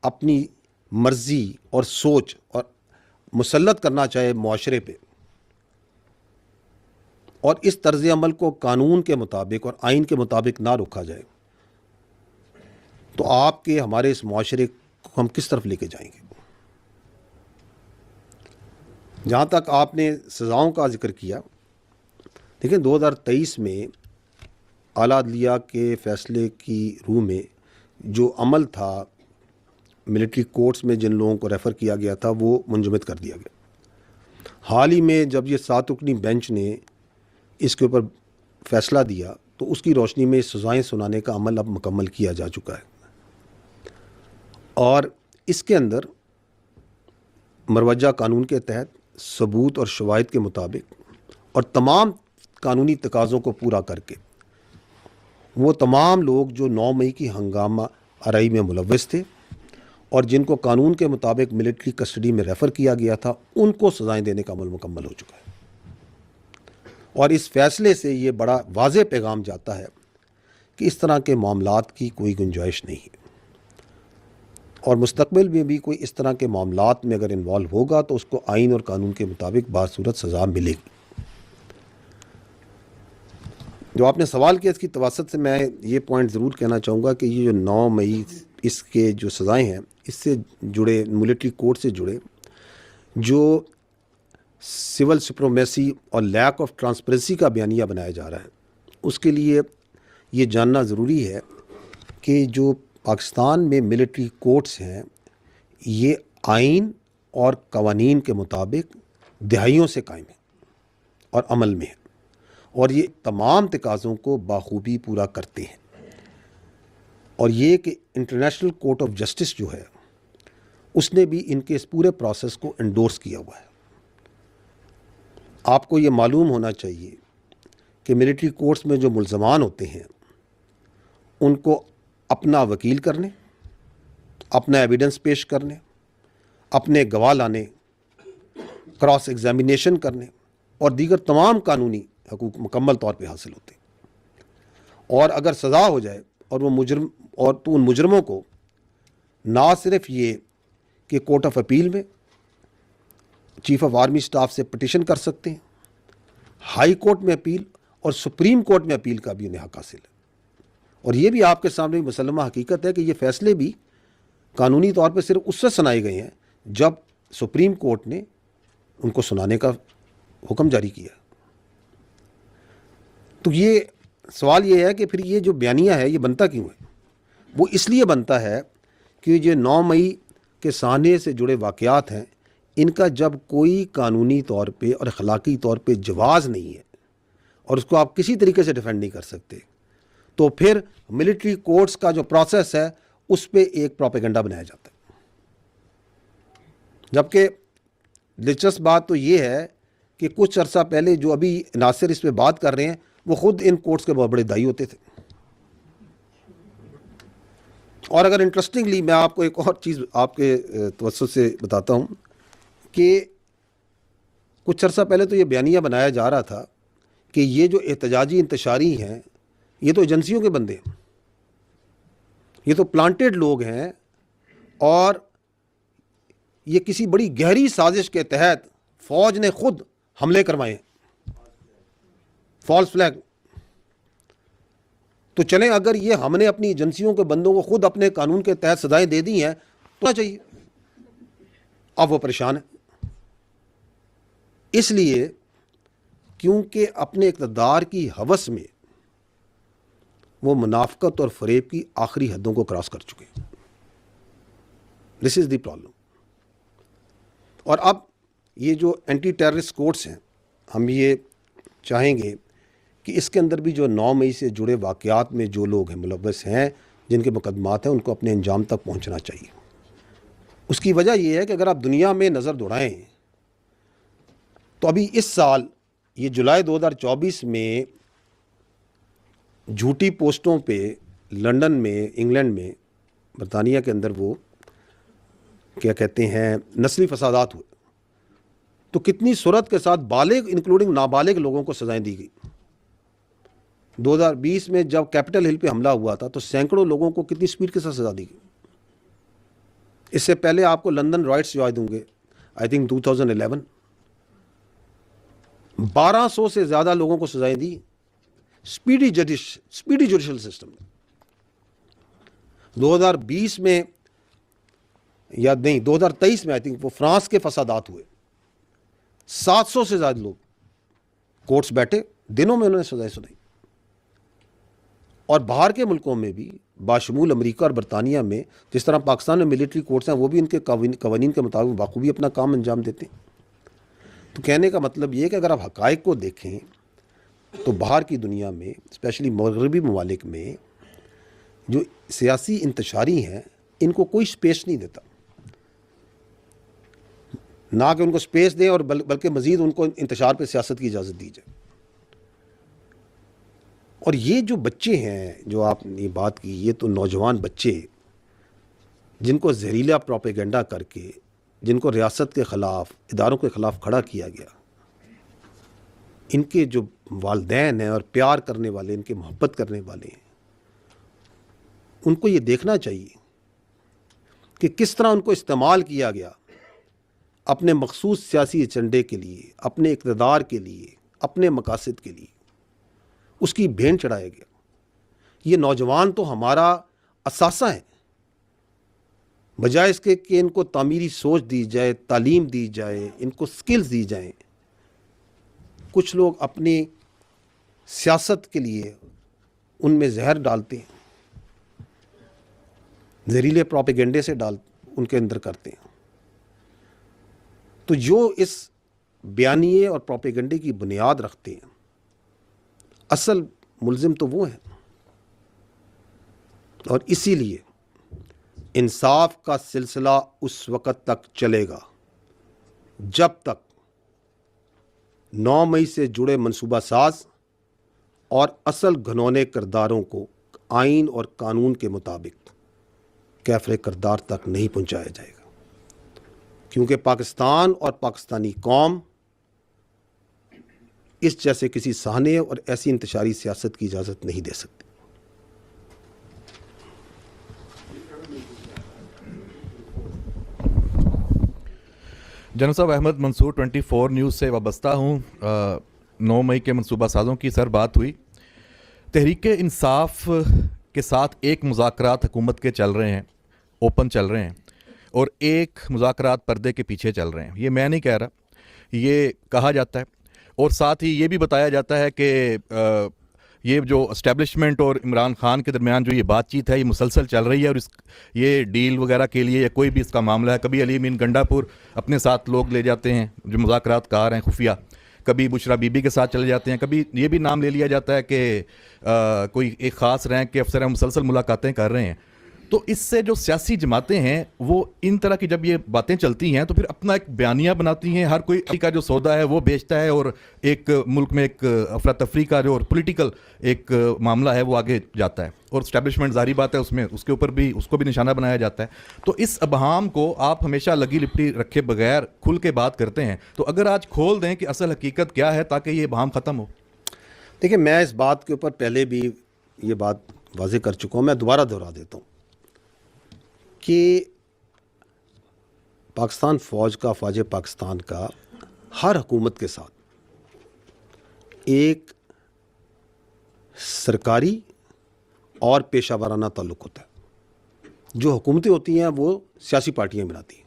اپنی مرضی اور سوچ اور مسلط کرنا چاہے معاشرے پہ، اور اس طرز عمل کو قانون کے مطابق اور آئین کے مطابق نہ روکا جائے، تو آپ کے ہمارے اس معاشرے کو ہم کس طرف لے کے جائیں گے؟ جہاں تک آپ نے سزاؤں کا ذکر کیا، دیکھیں 2023 میں اعلیٰ عدلیہ کے فیصلے کی روح میں جو عمل تھا ملٹری کورٹس میں جن لوگوں کو ریفر کیا گیا تھا وہ منجمد کر دیا گیا. حال ہی میں جب یہ 7 رکنی بینچ نے اس کے اوپر فیصلہ دیا تو اس کی روشنی میں سزائیں سنانے کا عمل اب مکمل کیا جا چکا ہے، اور اس کے اندر مروجہ قانون کے تحت ثبوت اور شواہد کے مطابق اور تمام قانونی تقاضوں کو پورا کر کے وہ تمام لوگ جو 9 مئی کی ہنگامہ آرائی میں ملوث تھے اور جن کو قانون کے مطابق ملٹری کسٹڈی میں ریفر کیا گیا تھا ان کو سزائیں دینے کا عمل مکمل ہو چکا ہے. اور اس فیصلے سے یہ بڑا واضح پیغام جاتا ہے کہ اس طرح کے معاملات کی کوئی گنجائش نہیں ہے، اور مستقبل میں بھی کوئی اس طرح کے معاملات میں اگر انوالو ہوگا تو اس کو آئین اور قانون کے مطابق باصورت سزا ملے گی. جو آپ نے سوال کیا اس کی توسط سے میں یہ پوائنٹ ضرور کہنا چاہوں گا کہ یہ جو 9 مئی اس کے جو سزائیں ہیں اس سے جڑے ملٹری کورٹ سے جڑے جو سول سپریمیسی اور لیک آف ٹرانسپیرنسی کا بیانیہ بنایا جا رہا ہے، اس کے لیے یہ جاننا ضروری ہے کہ جو پاکستان میں ملٹری کورٹس ہیں یہ آئین اور قوانین کے مطابق دہائیوں سے قائم ہیں اور عمل میں ہیں، اور یہ تمام تقاضوں کو بخوبی پورا کرتے ہیں. اور یہ کہ انٹرنیشنل کورٹ آف جسٹس جو ہے اس نے بھی ان کے اس پورے پروسیس کو انڈورس کیا ہوا ہے. آپ کو یہ معلوم ہونا چاہیے کہ ملٹری کورٹس میں جو ملزمان ہوتے ہیں ان کو اپنا وکیل کرنے، اپنا ایویڈنس پیش کرنے، اپنے گواہ لانے، کراس ایگزامینیشن کرنے اور دیگر تمام قانونی حقوق مکمل طور پہ حاصل ہوتے ہیں. اور اگر سزا ہو جائے اور وہ مجرم اور تو ان مجرموں کو نہ صرف یہ کہ کورٹ آف اپیل میں چیف آف آرمی سٹاف سے پٹیشن کر سکتے ہیں، ہائی کورٹ میں اپیل اور سپریم کورٹ میں اپیل کا بھی انہیں حق حاصل ہے. اور یہ بھی آپ کے سامنے مسلمہ حقیقت ہے کہ یہ فیصلے بھی قانونی طور پہ صرف اس سے سنائے گئے ہیں جب سپریم کورٹ نے ان کو سنانے کا حکم جاری کیا. تو یہ سوال یہ ہے کہ پھر یہ جو بیانیہ ہے یہ بنتا کیوں ہے؟ وہ اس لیے بنتا ہے کہ یہ 9 مئی کے سانحے سے جڑے واقعات ہیں، ان کا جب کوئی قانونی طور پہ اور اخلاقی طور پہ جواز نہیں ہے اور اس کو آپ کسی طریقے سے ڈیفینڈ نہیں کر سکتے، تو پھر ملٹری کورٹس کا جو پروسیس ہے اس پہ ایک پروپیگنڈا بنایا جاتا ہے. جبکہ دلچسپ بات تو یہ ہے کہ کچھ عرصہ پہلے جو ابھی ناصر اس پہ بات کر رہے ہیں وہ خود ان کورٹس کے بہت بڑے دائی ہوتے تھے. اور اگر انٹرسٹنگلی میں آپ کو ایک اور چیز آپ کے توسط سے بتاتا ہوں کہ کچھ عرصہ پہلے تو یہ بیانیہ بنایا جا رہا تھا کہ یہ جو احتجاجی انتشاری ہیں یہ تو ایجنسیوں کے بندے ہیں, یہ تو پلانٹڈ لوگ ہیں, اور یہ کسی بڑی گہری سازش کے تحت فوج نے خود حملے کروائے ہیں, فالس فلیگ. تو چلیں اگر یہ ہم نے اپنی ایجنسیوں کے بندوں کو خود اپنے قانون کے تحت سزائیں دے دی ہیں تو چاہیے. اب وہ پریشان ہیں اس لیے کیونکہ اپنے اقتدار کی ہوس میں وہ منافقت اور فریب کی آخری حدوں کو کراس کر چکے ہیں. دس از دی پرابلم. اور اب یہ جو اینٹی ٹیررسٹ کورٹس ہیں, ہم یہ چاہیں گے کہ اس کے اندر بھی جو 9 مئی سے جڑے واقعات میں جو لوگ ہیں ملوث ہیں, جن کے مقدمات ہیں, ان کو اپنے انجام تک پہنچنا چاہیے. اس کی وجہ یہ ہے کہ اگر آپ دنیا میں نظر دوڑائیں تو ابھی اس سال یہ جولائی 2024 میں جھوٹی پوسٹوں پہ لندن میں, انگلینڈ میں, برطانیہ کے اندر وہ کیا کہتے ہیں نسلی فسادات ہوئے, تو کتنی صورت کے ساتھ بالغ انکلوڈنگ نابالغ لوگوں کو سزائیں دی گئی. 2020 میں جب کیپٹل ہل پہ حملہ ہوا تھا تو سینکڑوں لوگوں کو کتنی سپیڈ کے ساتھ سزا دی گئی. اس سے پہلے آپ کو لندن رائٹس یاد ہوں گے, آئی تھنک 2011 1200 سے زیادہ لوگوں کو سزائیں دی سپیڈی جوڈیشل سسٹم میں. 2020 میں یا نہیں 2023 میں آئی تھنک وہ فرانس کے فسادات ہوئے, 700 سے زیادہ لوگ کورٹس بیٹھے, دنوں میں انہوں نے سزائیں سنائی. اور باہر کے ملکوں میں بھی باشمول امریکہ اور برطانیہ میں جس طرح پاکستان میں ملٹری کورٹس ہیں وہ بھی ان کے قوانین کے مطابق بخوبی اپنا کام انجام دیتے ہیں. تو کہنے کا مطلب یہ کہ اگر آپ حقائق کو دیکھیں تو باہر کی دنیا میں اسپیشلی مغربی ممالک میں جو سیاسی انتشاری ہیں ان کو کوئی سپیس نہیں دیتا, نہ کہ ان کو سپیس دیں اور بلکہ مزید ان کو انتشار پہ سیاست کی اجازت دی جائے. اور یہ جو بچے ہیں جو آپ نے بات کی, یہ تو نوجوان بچے جن کو زہریلا پروپیگنڈا کر کے, جن کو ریاست کے خلاف, اداروں کے خلاف کھڑا کیا گیا, ان کے جو والدین ہیں اور پیار کرنے والے, ان کے محبت کرنے والے ہیں, ان کو یہ دیکھنا چاہیے کہ کس طرح ان کو استعمال کیا گیا اپنے مخصوص سیاسی ایجنڈے کے لیے, اپنے اقتدار کے لیے, اپنے مقاصد کے لیے. اس کی بھین چڑھایا گیا. یہ نوجوان تو ہمارا اثاثہ ہیں, بجائے اس کے کہ ان کو تعمیری سوچ دی جائے, تعلیم دی جائے, ان کو سکلز دی جائیں, کچھ لوگ اپنی سیاست کے لیے ان میں زہر ڈالتے ہیں, زہریلے پروپیگنڈے سے ان کے اندر کرتے ہیں. تو جو اس بیانیے اور پروپیگنڈے کی بنیاد رکھتے ہیں اصل ملزم تو وہ ہیں. اور اسی لیے انصاف کا سلسلہ اس وقت تک چلے گا جب تک 9 مئی سے جڑے منصوبہ ساز اور اصل گھنونے کرداروں کو آئین اور قانون کے مطابق کیفر کردار تک نہیں پہنچایا جائے گا, کیونکہ پاکستان اور پاکستانی قوم اس جیسے کسی سہانے اور ایسی انتشاری سیاست کی اجازت نہیں دے سکتی. جنرل صاحب, احمد منصور 24 نیوز سے وابستہ ہوں. 9 مئی کے منصوبہ سازوں کی سر بات ہوئی. تحریک انصاف کے ساتھ ایک مذاکرات حکومت کے چل رہے ہیں, اوپن چل رہے ہیں, اور ایک مذاکرات پردے کے پیچھے چل رہے ہیں. یہ میں نہیں کہہ رہا, یہ کہا جاتا ہے. اور ساتھ ہی یہ بھی بتایا جاتا ہے کہ یہ جو اسٹیبلشمنٹ اور عمران خان کے درمیان جو یہ بات چیت ہے یہ مسلسل چل رہی ہے, اور یہ ڈیل وغیرہ کے لیے یا کوئی بھی اس کا معاملہ ہے, کبھی علی امین گنڈا پور اپنے ساتھ لوگ لے جاتے ہیں جو مذاکرات کار ہیں خفیہ, کبھی بشرا بی بی کے ساتھ چلے جاتے ہیں, کبھی یہ بھی نام لے لیا جاتا ہے کہ کوئی ایک خاص رینک کے افسر ہیں مسلسل ملاقاتیں کر رہے ہیں. تو اس سے جو سیاسی جماعتیں ہیں وہ ان طرح کی جب یہ باتیں چلتی ہیں تو پھر اپنا ایک بیانیہ بناتی ہیں, ہر کوئی کا جو سودا ہے وہ بیچتا ہے, اور ایک ملک میں ایک افراتفری کا جو پولیٹیکل ایک معاملہ ہے وہ آگے جاتا ہے, اور اسٹیبلشمنٹ ظاہری بات ہے اس میں اس کے اوپر بھی اس کو بھی نشانہ بنایا جاتا ہے. تو اس ابہام کو آپ ہمیشہ لگی لپٹی رکھے بغیر کھل کے بات کرتے ہیں, تو اگر آج کھول دیں کہ اصل حقیقت کیا ہے تاکہ یہ ابہام ختم ہو. دیکھیں, میں اس بات کے اوپر پہلے بھی یہ بات واضح کر چکا ہوں, میں دوبارہ دہرا دیتا ہوں کہ پاکستان فوج کا, افواج پاکستان کا ہر حکومت کے ساتھ ایک سرکاری اور پیشہ ورانہ تعلق ہوتا ہے. جو حکومتیں ہوتی ہیں وہ سیاسی پارٹیاں بناتی ہیں,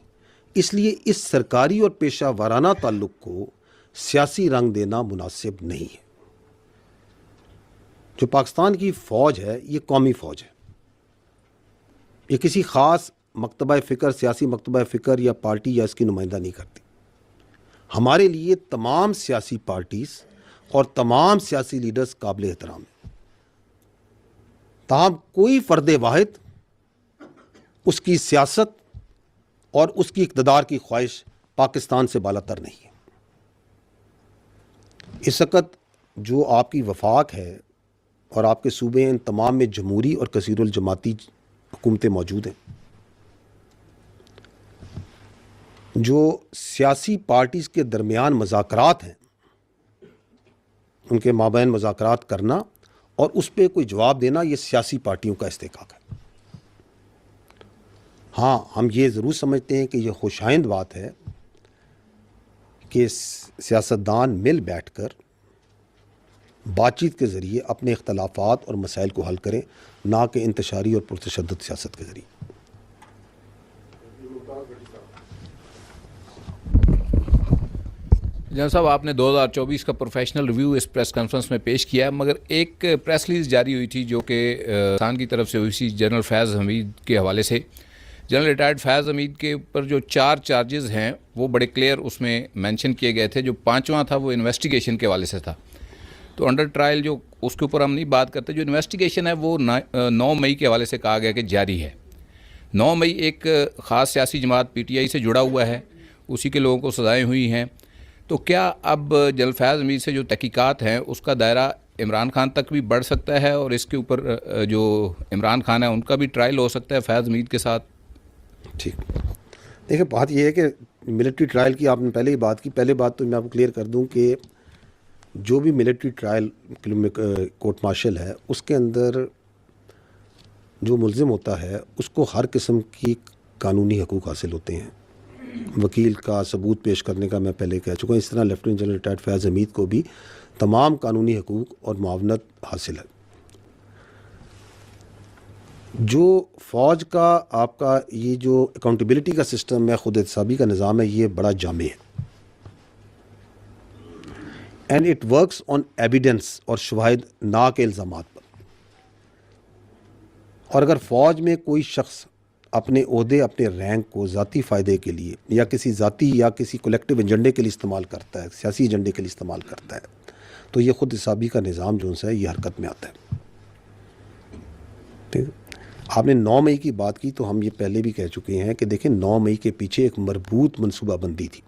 اس لیے اس سرکاری اور پیشہ ورانہ تعلق کو سیاسی رنگ دینا مناسب نہیں ہے. جو پاکستان کی فوج ہے یہ قومی فوج ہے, یہ کسی خاص مکتبہ فکر, سیاسی مکتبہ فکر یا پارٹی یا اس کی نمائندہ نہیں کرتی. ہمارے لیے تمام سیاسی پارٹیز اور تمام سیاسی لیڈرز قابل احترام ہیں, تاہم کوئی فرد واحد اس کی سیاست اور اس کی اقتدار کی خواہش پاکستان سے بالا تر نہیں ہے. اس وقت جو آپ کی وفاق ہے اور آپ کے صوبے ہیں, ان تمام میں جمہوری اور کثیر الجماعتی حکومتیں موجود ہیں. جو سیاسی پارٹیز کے درمیان مذاکرات ہیں, ان کے مابین مذاکرات کرنا اور اس پہ کوئی جواب دینا, یہ سیاسی پارٹیوں کا استحقاق ہے. ہاں, ہم یہ ضرور سمجھتے ہیں کہ یہ خوشائند بات ہے کہ سیاستدان مل بیٹھ کر بات چیت کے ذریعے اپنے اختلافات اور مسائل کو حل کریں, نہ کہ انتشاری اور پرتشدد سیاست کے ذریعے. جناب صاحب, آپ نے 2024 کا پروفیشنل ریویو اس پریس کانفرنس میں پیش کیا, مگر ایک پریس ریلیز جاری ہوئی تھی جو کہ پاکستان کی طرف سے ہوئی تھی جنرل فیض حمید کے حوالے سے. جنرل ریٹائرڈ فیض حمید کے اوپر جو 4 چارجز ہیں وہ بڑے کلیئر اس میں مینشن کیے گئے تھے. جو 5واں تھا وہ انویسٹیگیشن کے حوالے سے تھا. تو انڈر ٹرائل جو اس کے اوپر ہم نہیں بات کرتے, جو انویسٹیگیشن ہے وہ 9 مئی کے حوالے سے کہا گیا کہ جاری ہے. 9 مئی ایک خاص سیاسی جماعت پی ٹی آئی سے جڑا ہوا ہے, اسی کے لوگوں کو سزائیں ہوئی ہیں. تو کیا اب جنرل فیض حمید سے جو تحقیقات ہیں اس کا دائرہ عمران خان تک بھی بڑھ سکتا ہے, اور اس کے اوپر جو عمران خان ہے ان کا بھی ٹرائل ہو سکتا ہے فیض حمید کے ساتھ؟ ٹھیک, دیکھیں بات یہ ہے کہ ملٹری ٹرائل کی آپ نے پہلے ہی بات کی. پہلے بات تو میں آپ کو کلیئر کر دوں کہ جو بھی ملٹری ٹرائل کورٹ مارشل ہے اس کے اندر جو ملزم ہوتا ہے اس کو ہر قسم کی قانونی حقوق حاصل ہوتے ہیں. وکیل کا ثبوت پیش کرنے کا میں پہلے کہہ چکا ہوں. اس طرح لیفٹیننٹ جنرل ریٹائرڈ فیض حمید کو بھی تمام قانونی حقوق اور معاونت حاصل ہے. جو فوج کا آپ کا یہ جو اکاؤنٹیبلٹی کا سسٹم ہے, خود احتسابی کا نظام ہے, یہ بڑا جامع ہے. And it works on evidence اور شواہد نا کے الزامات پر. اور اگر فوج میں کوئی شخص اپنے عہدے, اپنے رینک کو ذاتی فائدے کے لیے یا کسی ذاتی یا کسی کولیکٹیو ایجنڈے کے لیے استعمال کرتا ہے, سیاسی ایجنڈے کے لیے استعمال کرتا ہے, تو یہ خود حسابی کا نظام جو ہے یہ حرکت میں آتا ہے. ٹھیک, آپ نے 9 مئی کی بات کی تو ہم یہ پہلے بھی کہہ چکے ہیں کہ دیکھیں 9 مئی کے پیچھے ایک مربوط منصوبہ بندی تھی,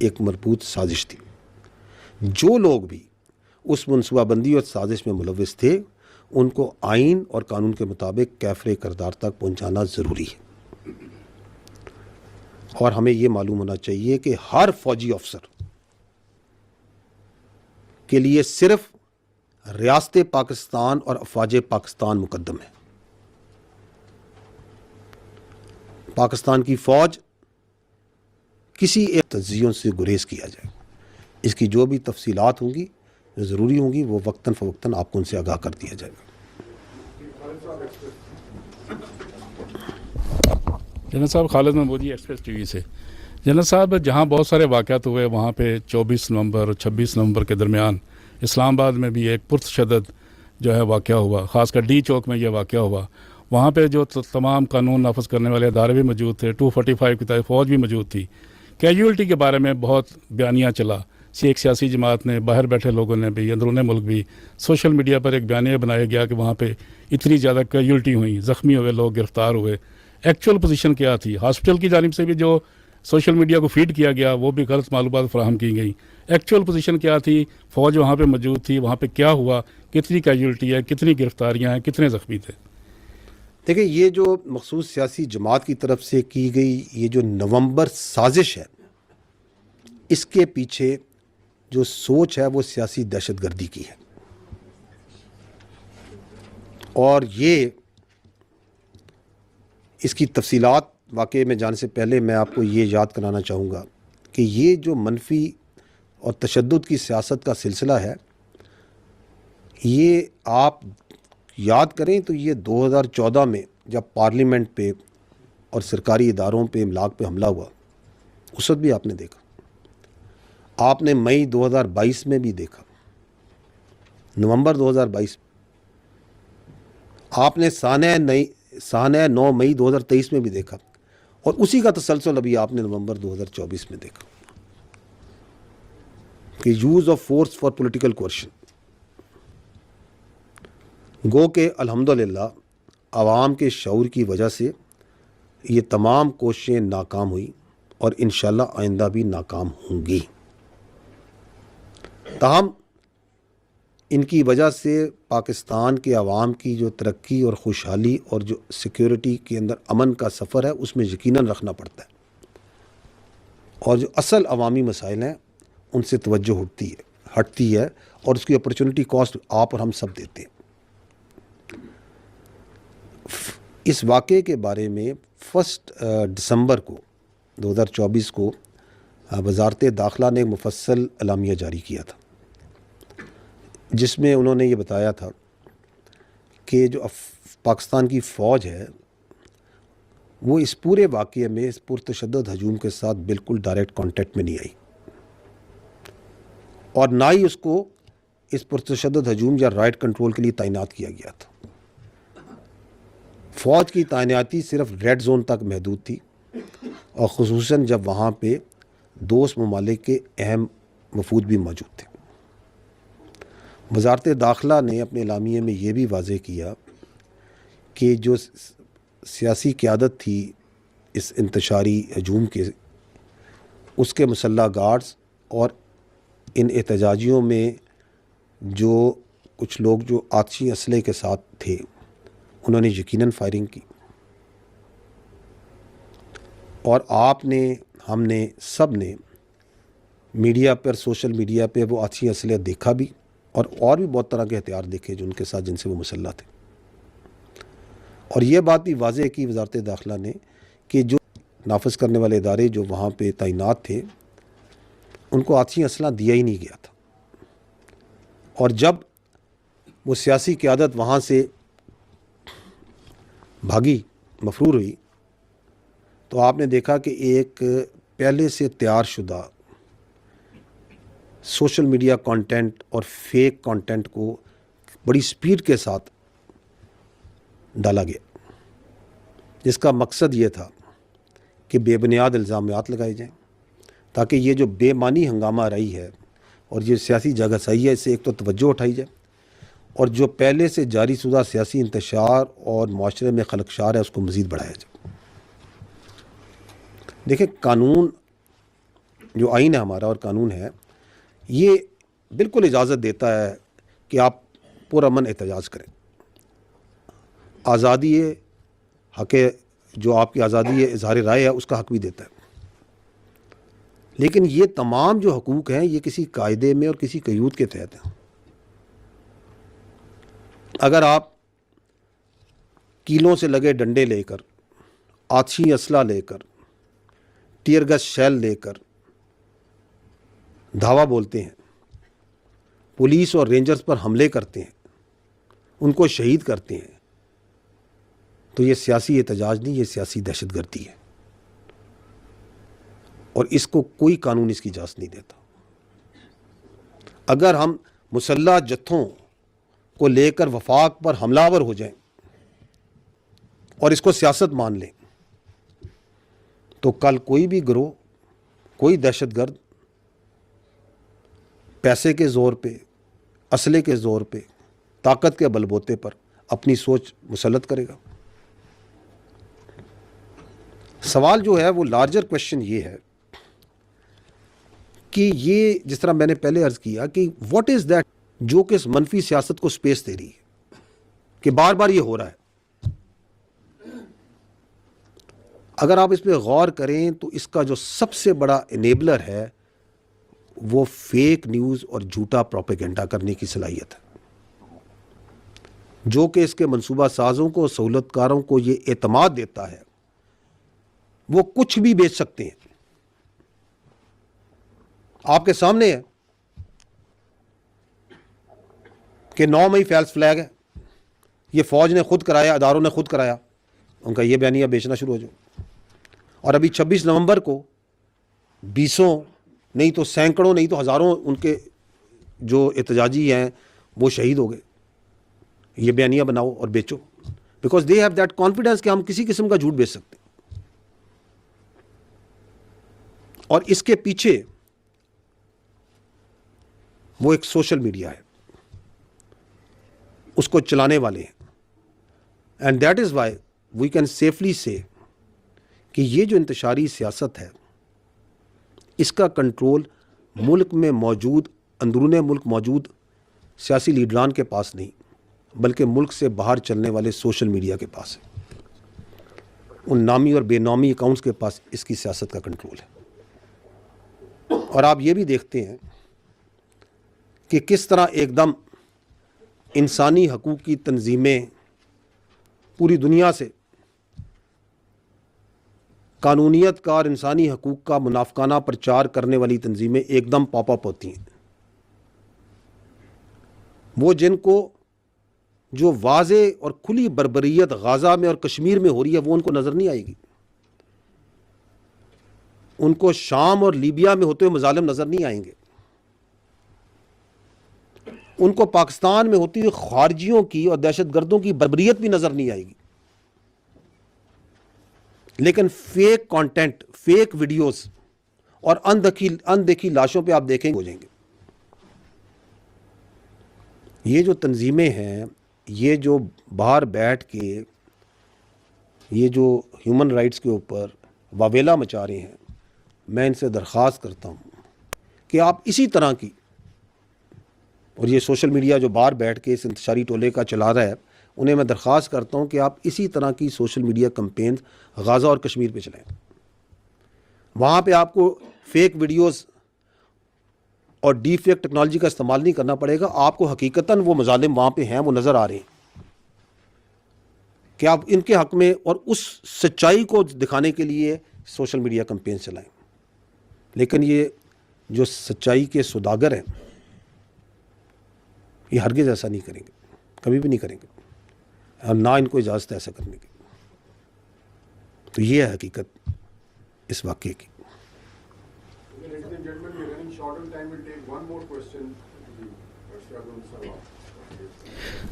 ایک مربوط سازش تھی. جو لوگ بھی اس منصوبہ بندی اور سازش میں ملوث تھے ان کو آئین اور قانون کے مطابق کیفر کردار تک پہنچانا ضروری ہے. اور ہمیں یہ معلوم ہونا چاہیے کہ ہر فوجی افسر کے لیے صرف ریاست پاکستان اور افواج پاکستان مقدم ہے. پاکستان کی فوج کسی ایک تجزیوں سے گریز کیا جائے. اس کی جو بھی تفصیلات ہوں گی, جو ضروری ہوں گی, وہ وقتاً فوقتاً آپ کو ان سے آگاہ کر دیا جائے گا. جنرل صاحب, خالد محمودی ایکسپریس ٹی وی سے. جنرل صاحب, جہاں بہت سارے واقعات ہوئے وہاں پہ 24 نومبر اور 26 نومبر کے درمیان اسلام آباد میں بھی ایک پرتشدد جو ہے واقعہ ہوا, خاص کر ڈی چوک میں یہ واقعہ ہوا. وہاں پہ جو تمام قانون نافذ کرنے والے ادارے بھی موجود تھے, 245 کی فوج بھی موجود تھی. کیجولٹی کے بارے میں بہت بیانیہ چلا ایک سیاسی جماعت نے, باہر بیٹھے لوگوں نے بھی, اندرون ملک بھی, سوشل میڈیا پر ایک بیانیہ بنایا گیا کہ وہاں پہ اتنی زیادہ کیجولٹی ہوئی, زخمی ہوئے لوگ, گرفتار ہوئے. ایکچوئل پوزیشن کیا تھی؟ ہاسپٹل کی جانب سے بھی جو سوشل میڈیا کو فیڈ کیا گیا وہ بھی غلط معلومات فراہم کی گئی. ایکچوئل پوزیشن کیا تھی؟ فوج وہاں پہ موجود تھی, وہاں پہ کیا ہوا, کتنی کیجولٹی ہے, کتنی گرفتاریاں ہیں, کتنے زخمی تھے؟ دیکھیں, یہ جو مخصوص سیاسی جماعت کی طرف سے کی گئی یہ جو نومبر سازش ہے, اس کے پیچھے جو سوچ ہے وہ سیاسی دہشت گردی کی ہے. اور یہ اس کی تفصیلات واقعے میں جانے سے پہلے میں آپ کو یہ یاد کرانا چاہوں گا کہ یہ جو منفی اور تشدد کی سیاست کا سلسلہ ہے, یہ آپ یاد کریں تو یہ 2014 میں جب پارلیمنٹ پہ اور سرکاری اداروں پہ املاک پہ حملہ ہوا, اس وقت بھی آپ نے دیکھا. آپ نے مئی 2022 میں بھی دیکھا, نومبر 2022 آپ نے سانحہ 9 مئی 2023 میں بھی دیکھا, اور اسی کا تسلسل ابھی آپ نے نومبر 2024 میں دیکھا کہ use of force for political coercion. گو کہ الحمدللہ عوام کے شعور کی وجہ سے یہ تمام کوششیں ناکام ہوئی اور انشاءاللہ آئندہ بھی ناکام ہوں گی. تاہم ان کی وجہ سے پاکستان کے عوام کی جو ترقی اور خوشحالی اور جو سیکیورٹی کے اندر امن کا سفر ہے اس میں یقیناً رکھنا پڑتا ہے, اور جو اصل عوامی مسائل ہیں ان سے توجہ ہٹتی ہے اور اس کی اپرچونٹی کاسٹ آپ اور ہم سب دیتے ہیں. اس واقعے کے بارے میں 1 دسمبر کو 2024 کو وزارت داخلہ نے مفصل اعلامیہ جاری کیا تھا, جس میں انہوں نے یہ بتایا تھا کہ جو پاکستان کی فوج ہے وہ اس پورے واقعے میں اس پرتشدد ہجوم کے ساتھ بالکل ڈائریکٹ کانٹیکٹ میں نہیں آئی, اور نہ ہی اس کو اس پرتشدد ہجوم یا رائٹ کنٹرول کے لیے تعینات کیا گیا تھا. فوج کی تعیناتی صرف ریڈ زون تک محدود تھی, اور خصوصاً جب وہاں پہ دوست ممالک کے اہم وفود بھی موجود تھے. وزارت داخلہ نے اپنے اعلامیے میں یہ بھی واضح کیا کہ جو سیاسی قیادت تھی اس انتشاری ہجوم کے, اس کے مسلح گارڈز اور ان احتجاجیوں میں جو کچھ لوگ جو آتشی اسلحے کے ساتھ تھے انہوں نے یقیناً فائرنگ کی, اور آپ نے, ہم نے, سب نے میڈیا پر, سوشل میڈیا پہ وہ آتشی اسلحے دیکھا بھی, اور بھی بہت طرح کے ہتھیار دیکھے جو ان کے ساتھ, جن سے وہ مسلح تھے. اور یہ بات بھی واضح کی وزارت داخلہ نے کہ جو نافذ کرنے والے ادارے جو وہاں پہ تعینات تھے ان کو آتشی اسلحہ دیا ہی نہیں گیا تھا, اور جب وہ سیاسی قیادت وہاں سے بھاگی, مفرور ہوئی, تو آپ نے دیکھا کہ ایک پہلے سے تیار شدہ سوشل میڈیا کانٹینٹ اور فیک کانٹینٹ کو بڑی سپیڈ کے ساتھ ڈالا گیا, جس کا مقصد یہ تھا کہ بے بنیاد الزامات لگائے جائیں تاکہ یہ جو بے معنی ہنگامہ رہی ہے اور یہ سیاسی جگہ صحیح ہے اس سے ایک تو توجہ اٹھائی جائے, اور جو پہلے سے جاری شدہ سیاسی انتشار اور معاشرے میں خلقشار ہے اس کو مزید بڑھایا جائے. دیکھیں, قانون جو آئین ہے ہمارا اور قانون ہے یہ بالکل اجازت دیتا ہے کہ آپ پرامن احتجاج کریں, آزادی ہے, حق جو آپ کی آزادی ہے اظہار رائے ہے اس کا حق بھی دیتا ہے, لیکن یہ تمام جو حقوق ہیں یہ کسی قاعدے میں اور کسی قیود کے تحت ہیں. اگر آپ کیلوں سے لگے ڈنڈے لے کر, آتشی اسلحہ لے کر, ٹیئر گیس شیل لے کر دھاوا بولتے ہیں, پولیس اور رینجرز پر حملے کرتے ہیں, ان کو شہید کرتے ہیں, تو یہ سیاسی احتجاج نہیں, یہ سیاسی دہشت گردی ہے, اور اس کو کوئی قانون اس کی اجازت نہیں دیتا. اگر ہم مسلح جتھوں کو لے کر وفاق پر حملہ آور ہو جائیں اور اس کو سیاست مان لیں تو کل کوئی بھی گروہ, کوئی دہشت گرد پیسے کے زور پہ، اسلحے کے زور پہ، طاقت کے بل بوتے پر اپنی سوچ مسلط کرے گا. سوال جو ہے وہ لارجر کویشچن یہ ہے کہ یہ جس طرح میں نے پہلے عرض کیا کہ واٹ از دیٹ جو کہ اس منفی سیاست کو سپیس دے رہی ہے کہ بار بار یہ ہو رہا ہے. اگر آپ اس پہ غور کریں تو اس کا جو سب سے بڑا انیبلر ہے وہ فیک نیوز اور جھوٹا پروپیگنڈا کرنے کی صلاحیت ہے، جو کہ اس کے منصوبہ سازوں کو، سہولت کاروں کو یہ اعتماد دیتا ہے وہ کچھ بھی بیچ سکتے ہیں. آپ کے سامنے ہے کہ 9 مئی فیلس فلیگ ہے، یہ فوج نے خود کرایا، اداروں نے خود کرایا، ان کا یہ بیانیہ بیچنا شروع ہو جاؤ. اور ابھی 26 نومبر کو بیسوں نہیں تو سینکڑوں نہیں تو ہزاروں ان کے جو احتجاجی ہیں وہ شہید ہو گئے. یہ بیانیہ بناؤ اور بیچو، because they have that confidence کہ ہم کسی قسم کا جھوٹ بیچ سکتے ہیں. اور اس کے پیچھے وہ ایک سوشل میڈیا ہے، اس کو چلانے والے ہیں. And that is why we can safely say کہ یہ جو انتشاری سیاست ہے اس کا کنٹرول ملک میں موجود، اندرون ملک موجود سیاسی لیڈران کے پاس نہیں، بلکہ ملک سے باہر چلنے والے سوشل میڈیا کے پاس ہے. ان نامی اور بے نامی اکاؤنٹس کے پاس اس کی سیاست کا کنٹرول ہے. اور آپ یہ بھی دیکھتے ہیں کہ کس طرح ایک دم انسانی حقوق کی تنظیمیں پوری دنیا سے قانونیت کا اور انسانی حقوق کا منافقانہ پرچار کرنے والی تنظیمیں ایک دم پاپ اپ ہوتی ہیں. وہ جن کو جو واضح اور کھلی بربریت غازہ میں اور کشمیر میں ہو رہی ہے وہ ان کو نظر نہیں آئے گی، ان کو شام اور لیبیا میں ہوتے ہوئے مظالم نظر نہیں آئیں گے، ان کو پاکستان میں ہوتی ہوئی خارجیوں کی اور دہشت گردوں کی بربریت بھی نظر نہیں آئے گی. لیکن فیک کانٹینٹ، فیک ویڈیوز اور اندیکھی لاشوں پہ آپ دیکھیں گے ہو جائیں گے. یہ جو تنظیمیں ہیں، یہ جو باہر بیٹھ کے یہ جو ہیومن رائٹس کے اوپر واویلا مچا رہے ہیں، میں ان سے درخواست کرتا ہوں کہ آپ اسی طرح کی، اور یہ سوشل میڈیا جو باہر بیٹھ کے اس انتشاری ٹولے کا چلا رہا ہے، انہیں میں درخواست کرتا ہوں کہ آپ اسی طرح کی سوشل میڈیا کمپینز غازہ اور کشمیر پہ چلائیں. وہاں پہ آپ کو فیک ویڈیوز اور ڈی فیک ٹیکنالوجی کا استعمال نہیں کرنا پڑے گا. آپ کو حقیقتاً وہ مظالم وہاں پہ ہیں، وہ نظر آ رہے ہیں کہ آپ ان کے حق میں اور اس سچائی کو دکھانے کے لیے سوشل میڈیا کمپین چلائیں. لیکن یہ جو سچائی کے سوداگر ہیں یہ ہرگز ایسا نہیں کریں گے، کبھی بھی نہیں کریں گے، اور نہ ان کو اجازت ہے ایسا کرنے کی. تو یہ ہے حقیقت اس واقعے کی.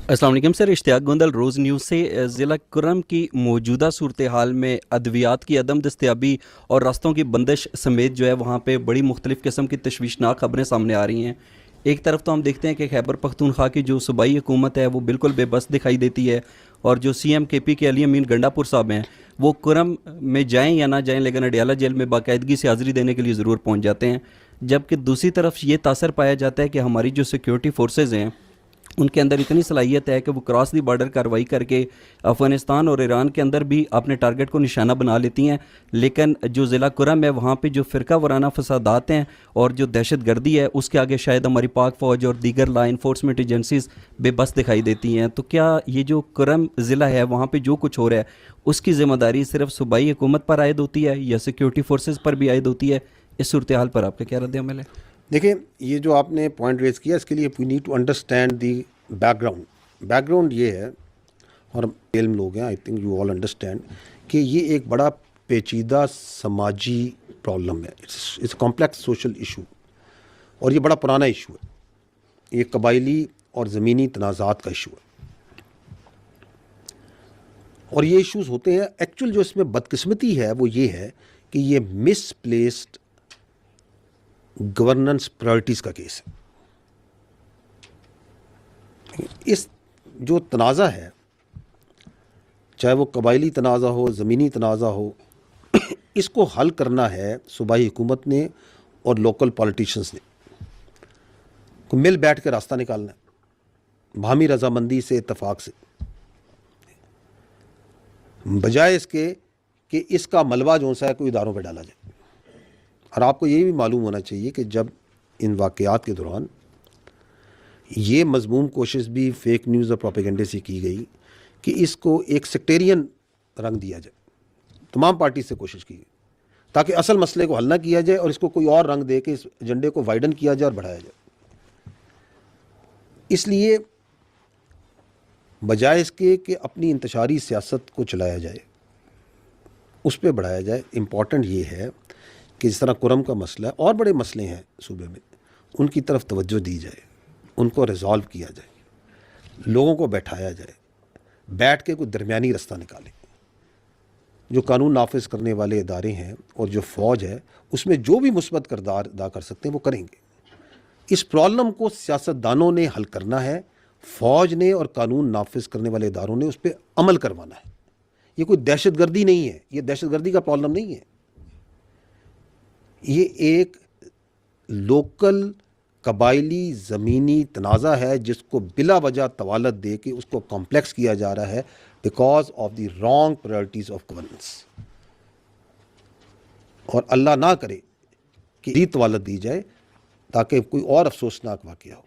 السلام علیکم سر، اشتیاق گوندل، روز نیوز سے. ضلع کرم کی موجودہ صورتحال میں ادویات کی عدم دستیابی اور راستوں کی بندش سمیت جو ہے وہاں پہ بڑی مختلف قسم کی تشویشناک خبریں سامنے آ رہی ہیں. ایک طرف تو ہم دیکھتے ہیں کہ خیبر پختونخوا کی جو صوبائی حکومت ہے وہ بالکل بے بس دکھائی دیتی ہے، اور جو سی ایم کے پی کے علی امین گنڈا پور صاحب ہیں وہ کرم میں جائیں یا نہ جائیں لیکن اڈیالہ جیل میں باقاعدگی سے حاضری دینے کے لیے ضرور پہنچ جاتے ہیں. جبکہ دوسری طرف یہ تاثر پایا جاتا ہے کہ ہماری جو سیکیورٹی فورسز ہیں ان کے اندر اتنی صلاحیت ہے کہ وہ کراس دی بارڈر کارروائی کر کے افغانستان اور ایران کے اندر بھی اپنے ٹارگٹ کو نشانہ بنا لیتی ہیں. لیکن جو ضلع کرم ہے وہاں پہ جو فرقہ وارانہ فسادات ہیں اور جو دہشت گردی ہے اس کے آگے شاید ہماری پاک فوج اور دیگر لا انفورسمنٹ ایجنسیز بے بس دکھائی دیتی ہیں. تو کیا یہ جو کرم ضلع ہے وہاں پہ جو کچھ ہو رہا ہے اس کی ذمہ داری صرف صوبائی حکومت پر عائد ہوتی ہے یا سیکیورٹی فورسز پر بھی عائد ہوتی ہے؟ اس صورتحال پر آپ کا کیا رد عمل ہے؟ دیکھیں، یہ جو آپ نے پوائنٹ ریز کیا اس کے لیے we need to understand the background یہ ہے، اور علم لوگ ہیں، I think you all understand کہ یہ ایک بڑا پیچیدہ سماجی پرابلم ہے. اٹس کمپلیکس سوشل ایشو، اور یہ بڑا پرانا ایشو ہے. یہ قبائلی اور زمینی تنازعات کا ایشو ہے، اور یہ ایشوز ہوتے ہیں. ایکچوئل جو اس میں بدقسمتی ہے وہ یہ ہے کہ یہ مس پلیسڈ گورننس پرائرٹیز کا کیس ہے. اس جو تنازع ہے, چاہے وہ قبائلی تنازع ہو, زمینی تنازع ہو, اس کو حل کرنا ہے صوبائی حکومت نے اور لوکل پالیٹیشنز نے. کو مل بیٹھ کے راستہ نکالنا ہے, باہمی رضامندی سے, اتفاق سے, بجائے اس کے کہ اس کا ملبہ جو سا ہے کوئی اداروں پہ ڈالا جائے. اور آپ کو یہ بھی معلوم ہونا چاہیے کہ جب ان واقعات کے دوران یہ مضموم کوشش بھی فیک نیوز اور پروپیگنڈے سے کی گئی کہ اس کو ایک سیکٹیرین رنگ دیا جائے. تمام پارٹی سے کوشش کی گئی تاکہ اصل مسئلے کو حل نہ کیا جائے اور اس کو کوئی اور رنگ دے کے اس ایجنڈے کو وائڈن کیا جائے اور بڑھایا جائے. اس لیے بجائے اس کے کہ اپنی انتشاری سیاست کو چلایا جائے, اس پہ بڑھایا جائے, امپورٹنٹ یہ ہے کہ جس طرح کرم کا مسئلہ ہے, اور بڑے مسئلے ہیں صوبے میں, ان کی طرف توجہ دی جائے, ان کو ریزالو کیا جائے, لوگوں کو بیٹھایا جائے, بیٹھ کے کوئی درمیانی رستہ نکالے. جو قانون نافذ کرنے والے ادارے ہیں اور جو فوج ہے اس میں جو بھی مثبت کردار ادا کر سکتے ہیں وہ کریں گے. اس پرابلم کو سیاستدانوں نے حل کرنا ہے, فوج نے اور قانون نافذ کرنے والے اداروں نے اس پہ عمل کروانا ہے. یہ کوئی دہشت گردی نہیں ہے, یہ دہشت گردی کا پرابلم نہیں ہے, یہ ایک لوکل قبائلی زمینی تنازع ہے جس کو بلا وجہ طوالت دے کے اس کو کمپلیکس کیا جا رہا ہے because of the wrong priorities of governance. اور اللہ نہ کرے کہ یہ طوالت دی جائے تاکہ کوئی اور افسوسناک واقعہ ہو,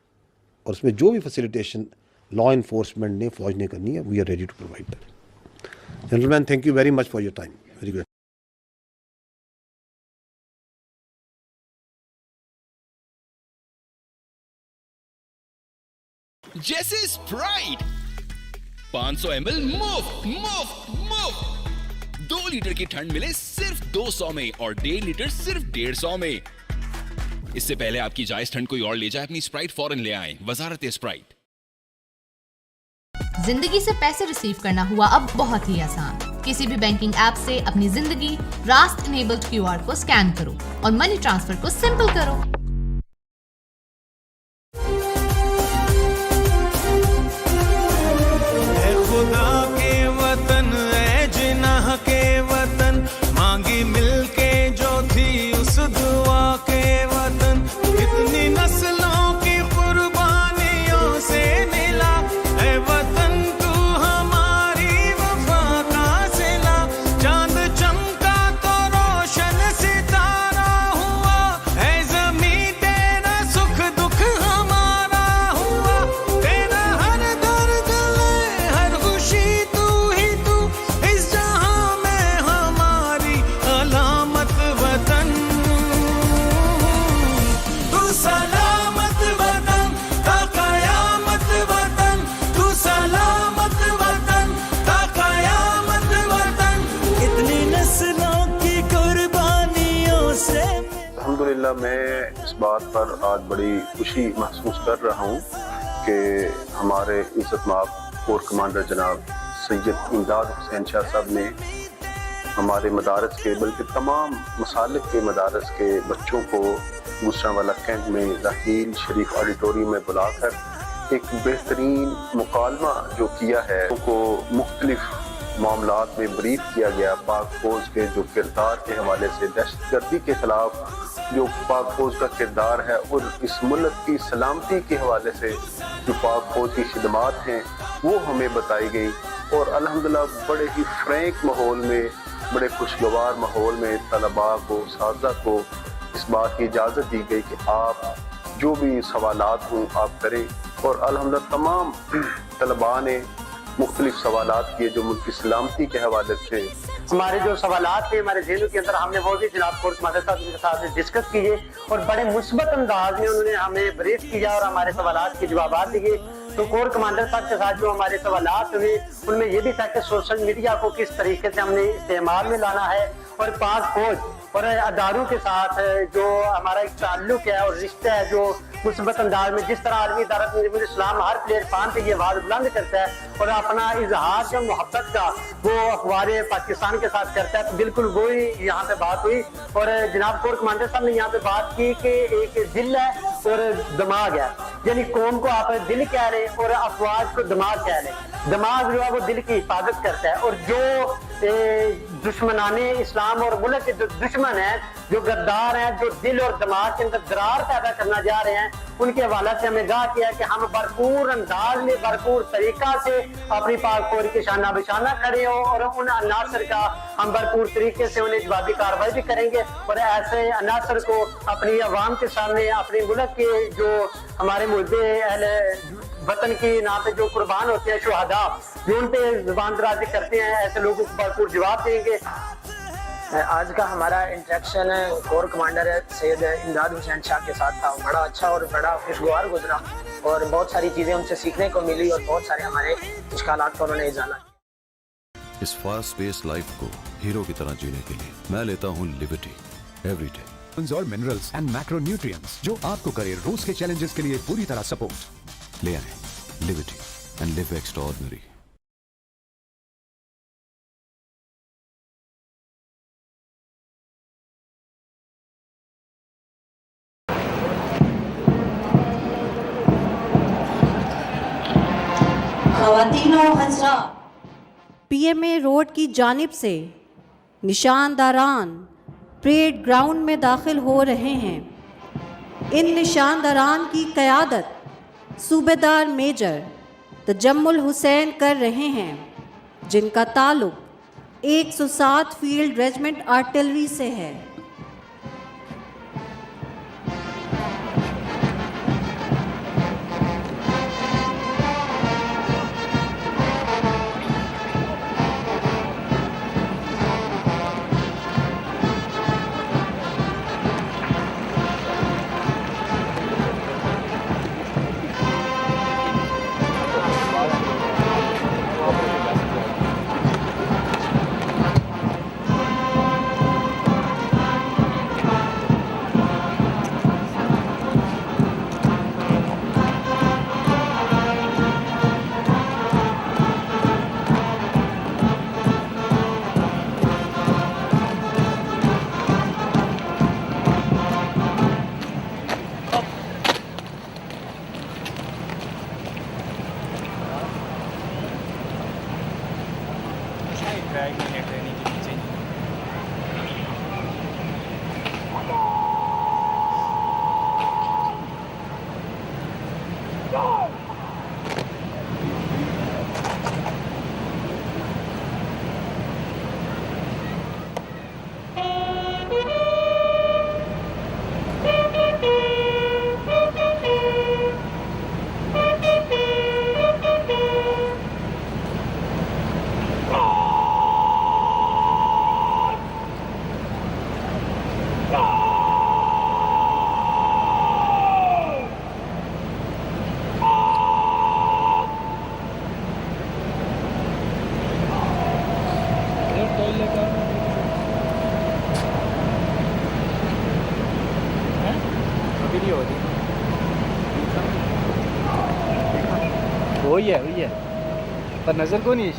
اور اس میں جو بھی فیسیلیٹیشن لا انفورسمنٹ نے, فوج نے کرنی ہے, we are ready to provide that. Gentlemen, thank you very much for your time. Very good. جیسے اسپرائٹ 500 ml مفت مفت مفت 2 لیٹر کی ٹھنڈ ملے صرف 200 میں اور 1.5 لیٹر صرف 150 میں. اس سے پہلے آپ کی جائز ٹھنڈ کوئی اور لے جائے, اپنی اسپرائٹ فوراً لے آئیں. وزارت اسپرائٹ. زندگی سے پیسے ریسیو کرنا ہوا اب بہت ہی آسان. کسی بھی بینکنگ ایپ سے اپنی زندگی راست انیبلڈ QR کو سکین کرو اور منی ٹرانسفر کو سمپل کرو. خدا کے وطن اے جناح کے وطن, مانگی مل کے جو تھی اس دعا کے وطن, کتنی نسلوں کی قربانیوں سے ملا اے وطن تو ہماری وفا کا صلہ. چاند چمکا تو روشن ستارہ ہوا, اے زمیں تیرا سکھ دکھ ہمارا ہوا. تیرا ہر درد لے ہر خوشی تو ہی تو, اس جہاں میں ہماری علامت وطن. تو سلامت وطن تا قیامت وطن, تو سلامت وطن تا قیامت وطن, اتنی نسلوں کی قربانیوں سے. الحمدللہ میں اس بات پر آج بڑی خوشی محسوس کر رہا ہوں کہ ہمارے عزت مآب کور کمانڈر جناب سید امداد حسین شاہ صاحب نے ہمارے مدارس کے بلکہ تمام مسالک کے مدارس کے بچوں کو گوجرانوالہ کینٹ میں راحیل شریف آڈیٹوریم میں بلا کر ایک بہترین مکالمہ جو کیا ہے ان کو مختلف معاملات میں بریف کیا گیا. پاک فوج کے جو کردار کے حوالے سے, دہشت گردی کے خلاف جو پاک فوج کا کردار ہے اور اس ملک کی سلامتی کے حوالے سے جو پاک فوج کی خدمات ہیں وہ ہمیں بتائی گئی. اور الحمدللہ بڑے ہی فرینک ماحول میں, بڑے خوشگوار ماحول میں طلباء کو, اساتذہ کو اس بات کی اجازت دی گئی کہ آپ جو بھی سوالات ہوں آپ کریں. اور الحمدللہ تمام طلباء نے مختلف سوالات کیے جو ملک کی سلامتی کے حوالے سے. ہمارے جو سوالات تھے ہمارے ذہنوں کے اندر, ہم نے وہ بھی جناب کور کمانڈر صاحب کے ساتھ ڈسکس کیے اور بڑے مثبت انداز میں انہوں نے ہمیں بریف کیا اور ہمارے سوالات کے جوابات دیے. تو کور کمانڈر صاحب کے ساتھ جو ہمارے سوالات ہوئے ان میں یہ بھی تھا کہ سوشل میڈیا کو کس طریقے سے ہم نے استعمال میں لانا ہے, اور پاک فوج اور اداروں کے ساتھ جو ہمارا ایک تعلق ہے اور رشتہ ہے جو مثبت انداز میں, جس طرح عالمی ادارت نظام الاسلام ہر پلیٹ فارم پہ یہ آواز بلند کرتا ہے اور اپنا اظہار جو محبت کا وہ اخبار پاکستان کے ساتھ کرتا ہے, تو بالکل وہی یہاں پہ بات ہوئی. اور جناب کور کمانڈر صاحب نے یہاں پہ بات کی کہ ایک دل ہے اور دماغ ہے. یعنی قوم کو آپ دل کہہ لیں اور افواج کو دماغ کہہ لیں. دماغ جو ہے وہ دل کی حفاظت کرتا ہے, اور جو دشمنان اسلام اور ملک کے جو دشمن ہیں, جو غدار ہیں, جو دل اور دماغ کے اندر درار پیدا کرنا جا رہے ہیں, ان کے حوالے سے ہمیں گاہ کیا کہ ہم بھرپور انداز میں بھرپور طریقہ سے اپنی پاک فوج کے شانہ بشانہ کھڑے ہوں, اور ان عناصر کا ہم بھرپور طریقے سے انہیں جوابی کارروائی بھی کریں گے, اور ایسے عناصر کو اپنی عوام کے سامنے, اپنے ملک کے جو ہمارے ملتے اہل وطن کی نام پہ جو قربان ہوتے ہیں شہداء, جو ان پہ زبان درازی کرتے ہیں, ایسے لوگوں کو بھرپور جواب دیں گے. آج کا ہمارا انٹریکشن کور کمانڈر سید امداد حسین شاہ کے ساتھ تھا. بڑا اچھا اور بڑا خوشگوار گزرا, اور بہت ساری چیزیں ان سے سیکھنے کو ملی, اور بہت سارے ہمارے اشکالات کو انہوں نے ازالہ کیا. اس فاسٹ پیس لائف کو ہیرو کی طرح جینے کے لیے میں لیتا ہوں لیبرٹی ایوری ڈے. اور منرلز اینڈ میکرو نیوٹریئنٹس جو آپ کو کرے روز کے چیلنجز کے لیے پوری طرح سپورٹ. لے آئیں لیبرٹی اینڈ لیو ایکسٹراڈنری. خواتین و حضرات, پی ایم اے روڈ کی جانب سے نشانداران پریڈ گراؤنڈ میں داخل ہو رہے ہیں. ان نشانداران کی قیادت صوبیدار میجر تجمل حسین کر رہے ہیں, جن کا تعلق 107 فیلڈ ریجمنٹ آرٹلری سے ہے. وہی ہے پر نظر کو نہیں.